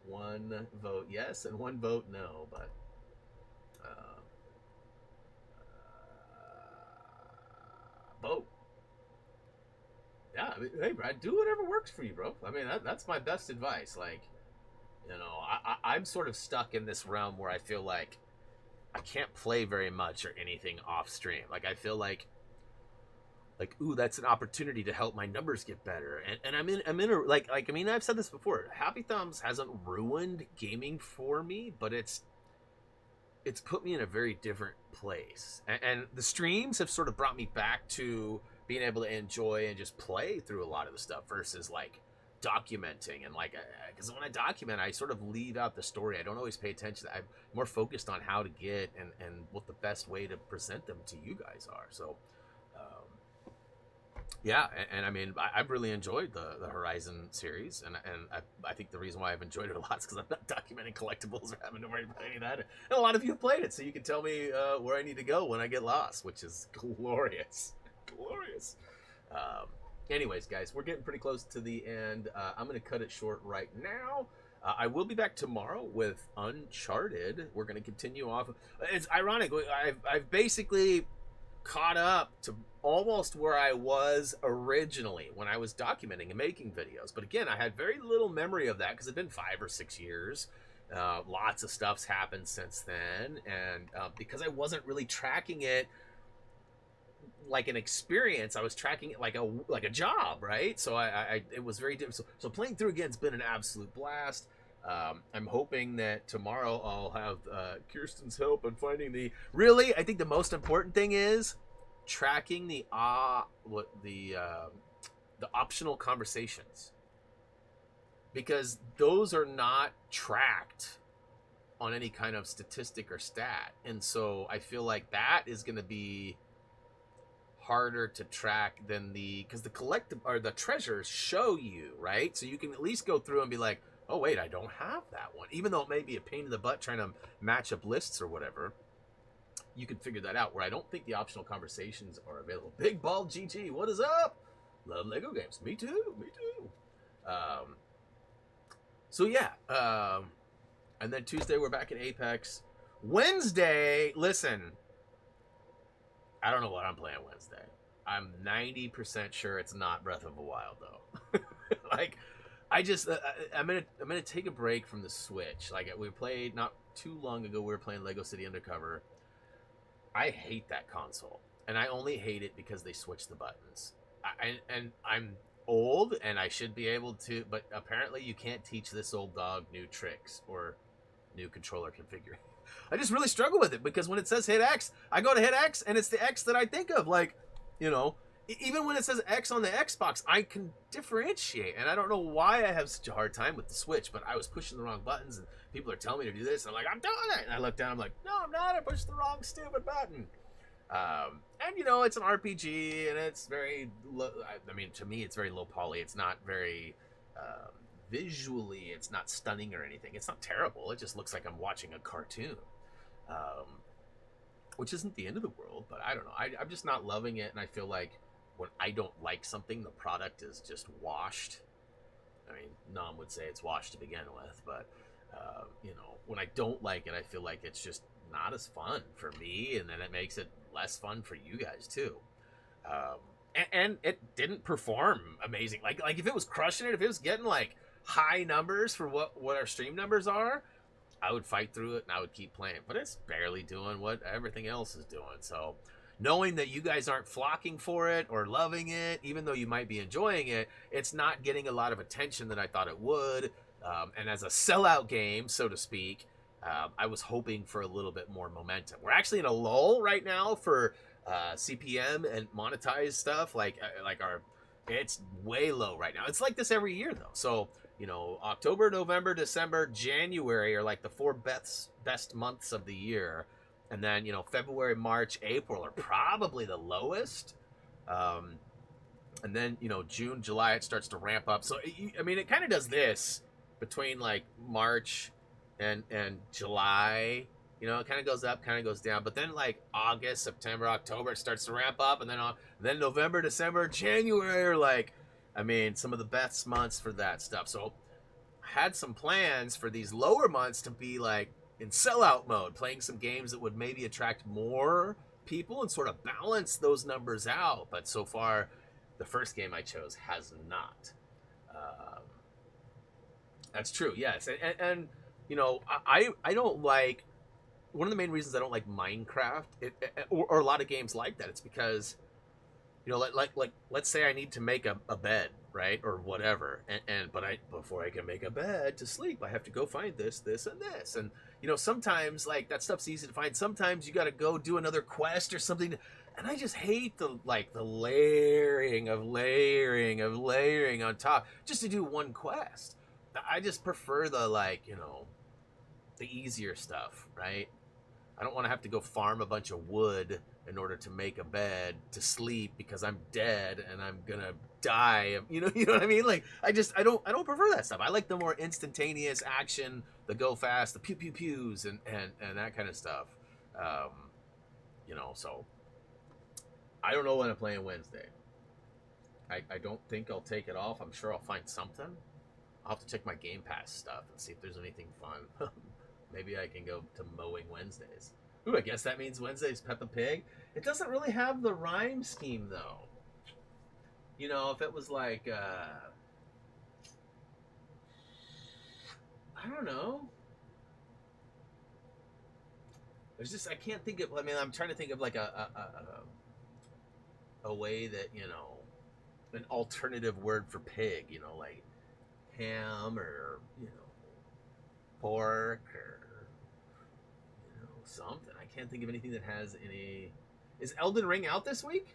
1 vote yes and 1 vote no, but vote. Yeah, I mean, hey Brad, do whatever works for you, bro. I mean, that's my best advice. Like, I'm sort of stuck in this realm where I feel like I can't play very much or anything off stream. Like, I feel like ooh, that's an opportunity to help my numbers get better. And I'm in a like I mean, I've said this before. Happy Thumbs hasn't ruined gaming for me, but it's put me in a very different place. And the streams have sort of brought me back to being able to enjoy and just play through a lot of the stuff versus like documenting. And like, because when I document, I sort of leave out the story. I don't always pay attention. I'm more focused on how to get and what the best way to present them to you guys are. So yeah, and I mean, I've really enjoyed the Horizon series, and I think the reason why I've enjoyed it a lot is because I'm not documenting collectibles or having to worry about any of that. And a lot of you have played it, so you can tell me where I need to go when I get lost, which is glorious. Glorious. Anyways, guys, we're getting pretty close to the end. I'm going to cut it short right now. I will be back tomorrow with Uncharted. We're going to continue off. It's ironic. I've basically caught up to almost where I was originally when I was documenting and making videos. But again, I had very little memory of that because it's been 5 or 6 years. Lots of stuff's happened since then. And because I wasn't really tracking it like an experience, I was tracking it like a job, right? So it was very different. So playing through again has been an absolute blast. I'm hoping that tomorrow I'll have Kirsten's help in finding I think the most important thing is tracking the optional conversations, because those are not tracked on any kind of statistic or stat, and so I feel like that is going to be harder to track than because the collective or the treasures show you, right? So you can at least go through and be like, oh wait, I don't have that one, even though it may be a pain in the butt trying to match up lists or whatever. You can figure that out, where I don't think the optional conversations are available. Big Ball GG, what is up? Love Lego games. Me too. So yeah, and then Tuesday we're back at Apex. Wednesday, listen, I don't know what I'm playing Wednesday. I'm 90% sure it's not Breath of the Wild though. Like, I just I'm gonna take a break from the Switch. Like, we played not too long ago. We were playing Lego City Undercover. I hate that console, and I only hate it because they switch the buttons. And I'm old, and I should be able to, but apparently you can't teach this old dog new tricks or new controller configuration. I just really struggle with it, because when it says hit X, I go to hit X, and it's the X that I think of. Like, you know, even when it says X on the Xbox, I can differentiate, and I don't know why I have such a hard time with the Switch, but I was pushing the wrong buttons, and people are telling me to do this, and I'm like, I'm doing it, and I look down, I'm like, no, I'm not, I pushed the wrong stupid button. And, you know, it's an RPG, and it's very low, I mean, to me, it's very low poly. It's not very, visually, it's not stunning or anything. It's not terrible. It just looks like I'm watching a cartoon. Which isn't the end of the world, but I don't know. I'm just not loving it, and I feel like when I don't like something, the product is just washed. I mean, Nom would say it's washed to begin with, but, you know, when I don't like it, I feel like it's just not as fun for me, and then it makes it less fun for you guys, too. And it didn't perform amazing. Like if it was crushing it, if it was getting, like, high numbers for what our stream numbers are, I would fight through it and I would keep playing, but it's barely doing what everything else is doing. So knowing that you guys aren't flocking for it or loving it, even though you might be enjoying it, it's not getting a lot of attention that I thought it would. And as a sellout game, so to speak, I was hoping for a little bit more momentum. We're actually in a lull right now for CPM and monetized stuff. Like it's way low right now. It's like this every year though. So, you know, October, November, December, January are like the 4 best months of the year. And then, you know, February, March, April are probably the lowest. And then, you know, June, July, it starts to ramp up. So, I mean, it kind of does this between like March and July. You know, it kind of goes up, kind of goes down. But then like August, September, October, it starts to ramp up. And then November, December, January are like, I mean, some of the best months for that stuff. So I had some plans for these lower months to be like in sellout mode, playing some games that would maybe attract more people and sort of balance those numbers out. But so far, the first game I chose has not. That's true, yes. And you know, I don't like, one of the main reasons I don't like Minecraft or a lot of games like that, it's because, you know, like let's say I need to make a bed, right, or whatever, but before I can make a bed to sleep, I have to go find this, and this, and you know, sometimes like that stuff's easy to find. Sometimes you got to go do another quest or something, and I just hate the layering on top just to do one quest. I just prefer the, like, you know, the easier stuff, right? I don't want to have to go farm a bunch of wood in order to make a bed to sleep because I'm dead and I'm gonna die. You know what I mean? Like, I don't prefer that stuff. I like the more instantaneous action, the go fast, the pew pew pews, and that kind of stuff. You know, so I don't know when I'm playing Wednesday. I don't think I'll take it off. I'm sure I'll find something. I'll have to check my Game Pass stuff and see if there's anything fun. Maybe I can go to Mowing Wednesdays. Ooh, I guess that means Wednesday's Peppa Pig. It doesn't really have the rhyme scheme, though. You know, if it was like, I don't know. There's just, I can't think of, I mean, I'm trying to think of like a way that, you know, an alternative word for pig, you know, like ham or, you know, pork or, you know, something. I can't think of anything that has any. Is Elden Ring out this week?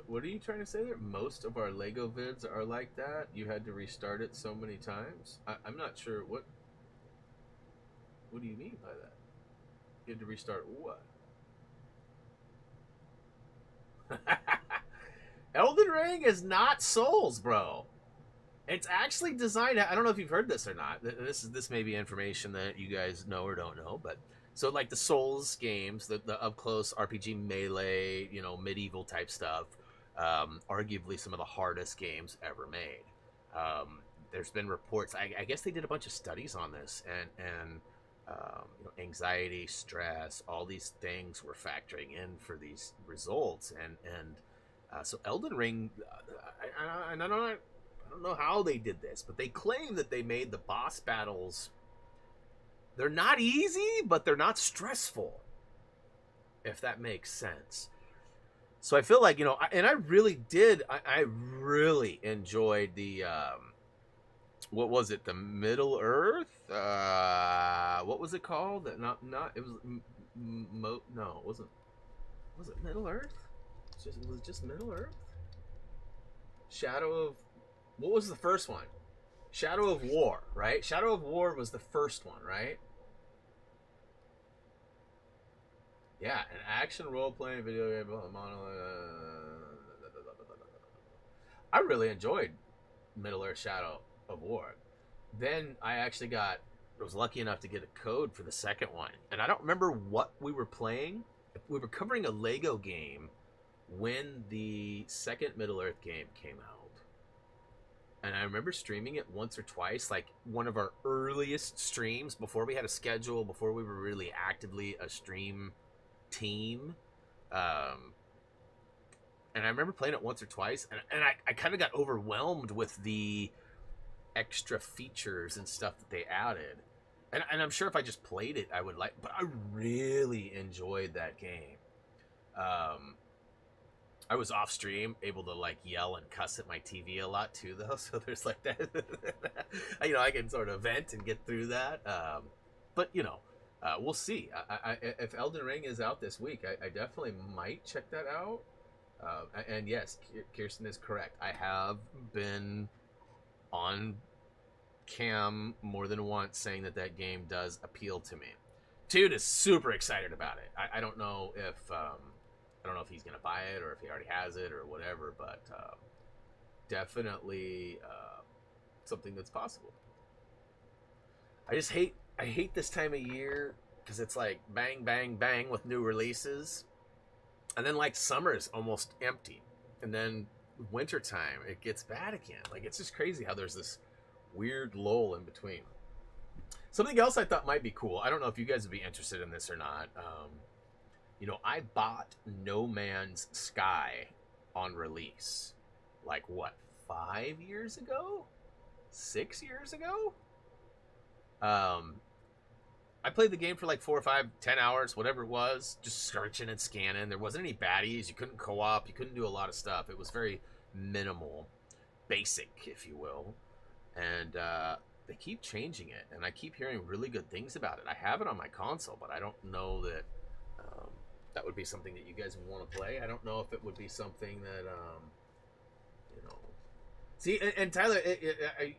What are you trying to say there? Most of our Lego vids are like that. You had to restart it so many times. I'm not sure what. What do you mean by that? You had to restart what? Elden Ring is not Souls, bro. It's actually designed. I don't know if you've heard this or not. This may be information that you guys know or don't know, but so like the Souls games, the up close RPG melee, you know, medieval type stuff, arguably some of the hardest games ever made. There's been reports. I guess they did a bunch of studies on this, and you know, anxiety, stress, all these things were factoring in for these results, and so Elden Ring, I don't know how they did this, but they claim that they made the boss battles. They're not easy, but they're not stressful, if that makes sense. So I feel like, you know, and I really did. I really enjoyed the what was it? The Middle Earth? What was it called? Not. It was no. It wasn't. Was it Middle Earth? Was it just Middle Earth? Shadow of. What was the first one? Shadow of War, right? Shadow of War was the first one, right? Yeah, an action role-playing video game. I really enjoyed Middle Earth Shadow of War. Then I actually was lucky enough to get a code for the second one. And I don't remember what we were playing. We were covering a Lego game when the second Middle Earth game came out. And I remember streaming it once or twice, like one of our earliest streams before we had a schedule, before we were really actively a stream team. And I remember playing it once or twice, and I kind of got overwhelmed with the extra features and stuff that they added. And I'm sure if I just played it, I would like, but I really enjoyed that game. I was off stream, able to like yell and cuss at my TV a lot too, though. So there's like that, you know, I can sort of vent and get through that. But you know, we'll see. If Elden Ring is out this week, I definitely might check that out. And yes, Kirsten is correct. I have been on cam more than once saying that game does appeal to me. Dude is super excited about it. I don't know if he's gonna buy it or if he already has it or whatever, but definitely something that's possible. I hate this time of year because it's like bang bang bang with new releases, and then like summer is almost empty, and then wintertime it gets bad again. Like it's just crazy how there's this weird lull in between. Something else I thought might be cool. I don't know if you guys would be interested in this or not. You know, I bought No Man's Sky on release. Like, what, 5 years ago? 6 years ago? I played the game for like 4 or 5, 10 hours, whatever it was. Just searching and scanning. There wasn't any baddies. You couldn't co-op. You couldn't do a lot of stuff. It was very minimal. Basic, if you will. And they keep changing it. And I keep hearing really good things about it. I have it on my console, but I don't know that that would be something that you guys would want to play. I don't know if it would be something that, you know. See, and Tyler,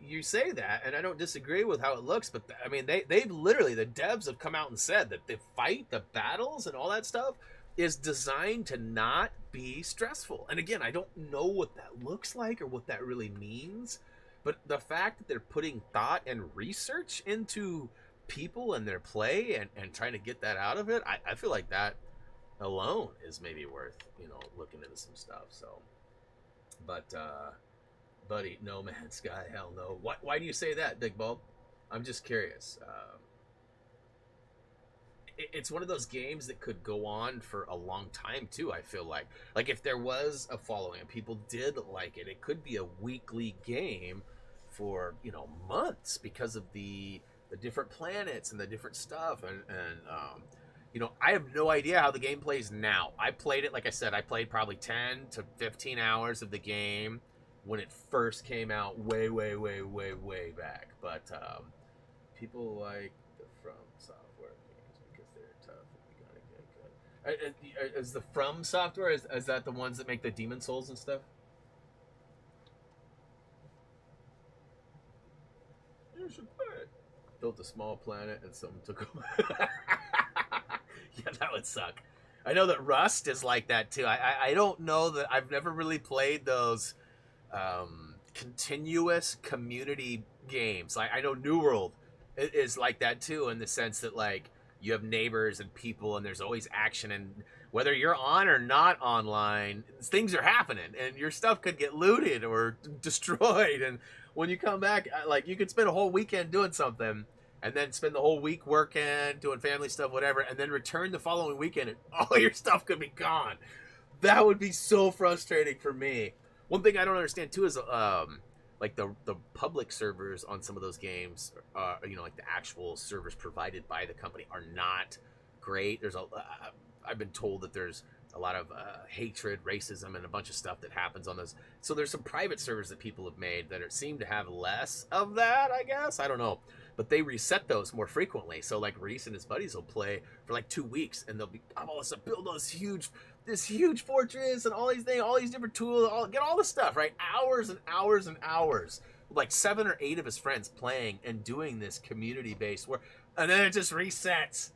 you say that, and I don't disagree with how it looks, but I mean, they've literally, the devs have come out and said that the fight, the battles, and all that stuff is designed to not be stressful. And again, I don't know what that looks like or what that really means, but the fact that they're putting thought and research into people and their play and trying to get that out of it, I feel like that alone is maybe worth, you know, looking into some stuff. So, but buddy, No Man's Sky, hell no. Why do you say that, Big Bulb? I'm just curious. It's one of those games that could go on for a long time too. I feel like if there was a following and people did like it, it could be a weekly game for, you know, months because of the different planets and the different stuff. And you know, I have no idea how the game plays now. I played it, like I said, I played probably 10 to 15 hours of the game when it first came out way back. But people like the From Software games because they're tough and you gotta get good. Is the From Software, is that the ones that make the Demon Souls and stuff? You should play it. Built a small planet and someone took over. Yeah, that would suck. I know that Rust is like that too. I don't know that I've never really played those continuous community games. Like I know New World is like that too, in the sense that like you have neighbors and people and there's always action, and whether you're on or not online, things are happening and your stuff could get looted or destroyed. And when you come back, like you could spend a whole weekend doing something and then spend the whole week working, doing family stuff, whatever, and then return the following weekend and all your stuff could be gone. That would be so frustrating for me. One thing I don't understand too is like the public servers on some of those games, you know, like the actual servers provided by the company are not great. There's I've been told that there's a lot of hatred, racism, and a bunch of stuff that happens on those. So there's some private servers that people have made that seem to have less of that, I guess. I don't know. But they reset those more frequently. So like Reese and his buddies will play for like 2 weeks, and they'll be, I'm all to build this huge fortress and all these things, all these different tools, get all the stuff, right? Hours and hours and hours. Like 7 or 8 of his friends playing and doing this community-based work, and then it just resets.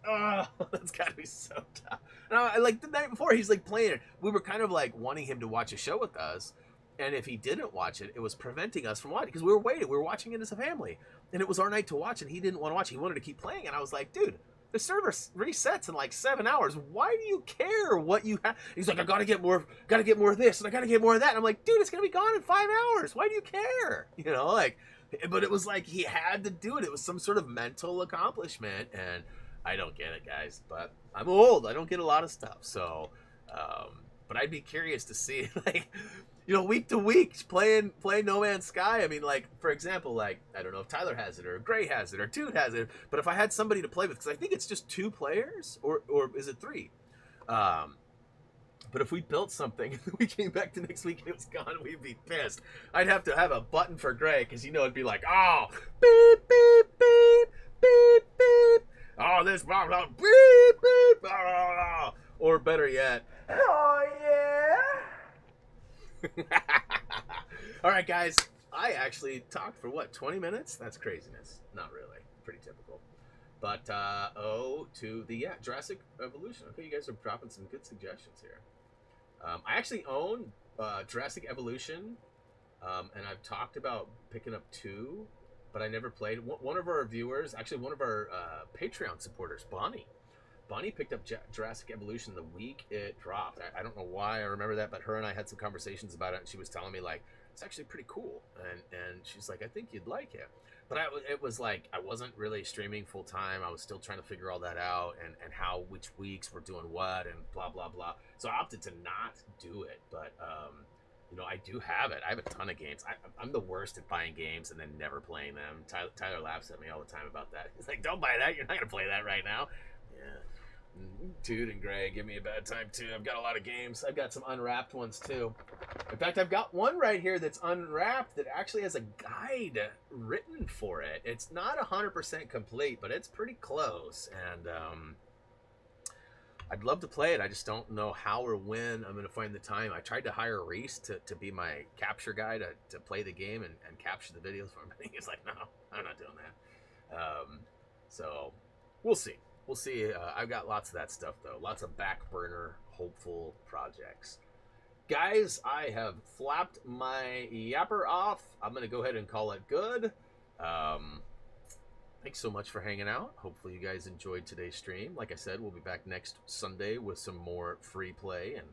Oh, that's gotta be so tough. And like the night before, he's like playing it. We were kind of like wanting him to watch a show with us, and if he didn't watch it, it was preventing us from watching because we were waiting. We were watching it as a family, and it was our night to watch, and he didn't want to watch. He wanted to keep playing, and I was like, dude, the server resets in like 7 hours. Why do you care what you have? He's like, I gotta get more of this, and I gotta get more of that. And I'm like, dude, it's gonna be gone in 5 hours. Why do you care? You know, like, but it was like he had to do it. It was some sort of mental accomplishment, and I don't get it, guys. But I'm old. I don't get a lot of stuff. So, but I'd be curious to see, like, you know, week to week playing No Man's Sky. I mean, like, for example, like, I don't know if Tyler has it or Gray has it or Toot has it, but if I had somebody to play with, because I think it's just 2 players, or is it 3? But if we built something and we came back the next week and it was gone, we'd be pissed. I'd have to have a button for Gray, because, you know, it'd be like, oh, beep, beep, beep, beep, beep. Oh, this blah, blah, beep, beep, blah, blah, blah. Or better yet, oh, yeah. All right, guys, I actually talked for what, 20 minutes? That's craziness. Not really. Pretty typical. But Jurassic Evolution. Okay, you guys are dropping some good suggestions here. I actually own Jurassic Evolution, and I've talked about picking up 2, but I never played. One of our viewers, actually one of our Patreon supporters, Bonnie picked up Jurassic Evolution the week it dropped. I don't know why I remember that, but her and I had some conversations about it, and she was telling me, like, it's actually pretty cool. And she's like, I think you'd like it. But it was like, I wasn't really streaming full time. I was still trying to figure all that out, and which weeks we're doing what, and blah, blah, blah. So I opted to not do it. But, you know, I do have it. I have a ton of games. I'm the worst at buying games and then never playing them. Tyler laughs at me all the time about that. He's like, don't buy that. You're not going to play that right now. Yeah. Toot and Gray give me a bad time too. I've got a lot of games. I've got some unwrapped ones too. In fact, I've got one right here that's unwrapped that actually has a guide written for it. It's not 100% complete, but it's pretty close. And I'd love to play it. I just don't know how or when I'm going to find the time. I tried to hire Reese to be my capture guy to play the game and capture the videos for me. He's like, no, I'm not doing that. So we'll see. We'll see. I've got lots of that stuff, though. Lots of back burner, hopeful projects. Guys, I have flapped my yapper off. I'm going to go ahead and call it good. thanks so much for hanging out. Hopefully you guys enjoyed today's stream. Like I said, we'll be back next Sunday with some more free play, and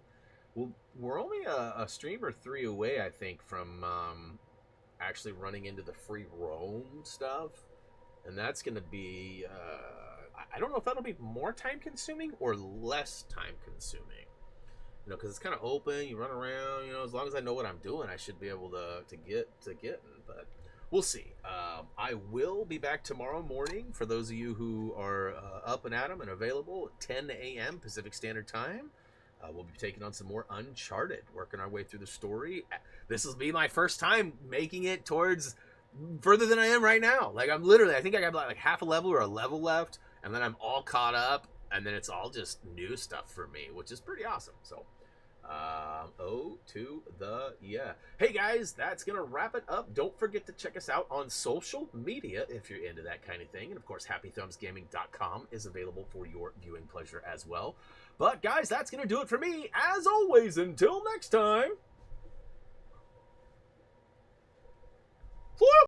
we're only a stream or 3 away, I think, from actually running into the free roam stuff, and that's going to be I don't know if that'll be more time consuming or less time consuming, you know, because it's kind of open, you run around, you know, as long as I know what I'm doing, I should be able to get but we'll see. I will be back tomorrow morning for those of you who are up and at 'em and available at 10 a.m. Pacific Standard Time. We'll be taking on some more Uncharted, working our way through the story. This will be my first time making it towards further than I am right now. Like, I'm literally, I think I got like half a level or a level left, and then I'm all caught up, and then it's all just new stuff for me, which is pretty awesome. So, yeah. Hey guys, that's gonna wrap it up. Don't forget to check us out on social media if you're into that kind of thing, and of course, HappyThumbsGaming.com is available for your viewing pleasure as well. But guys, that's gonna do it for me. As always, until next time.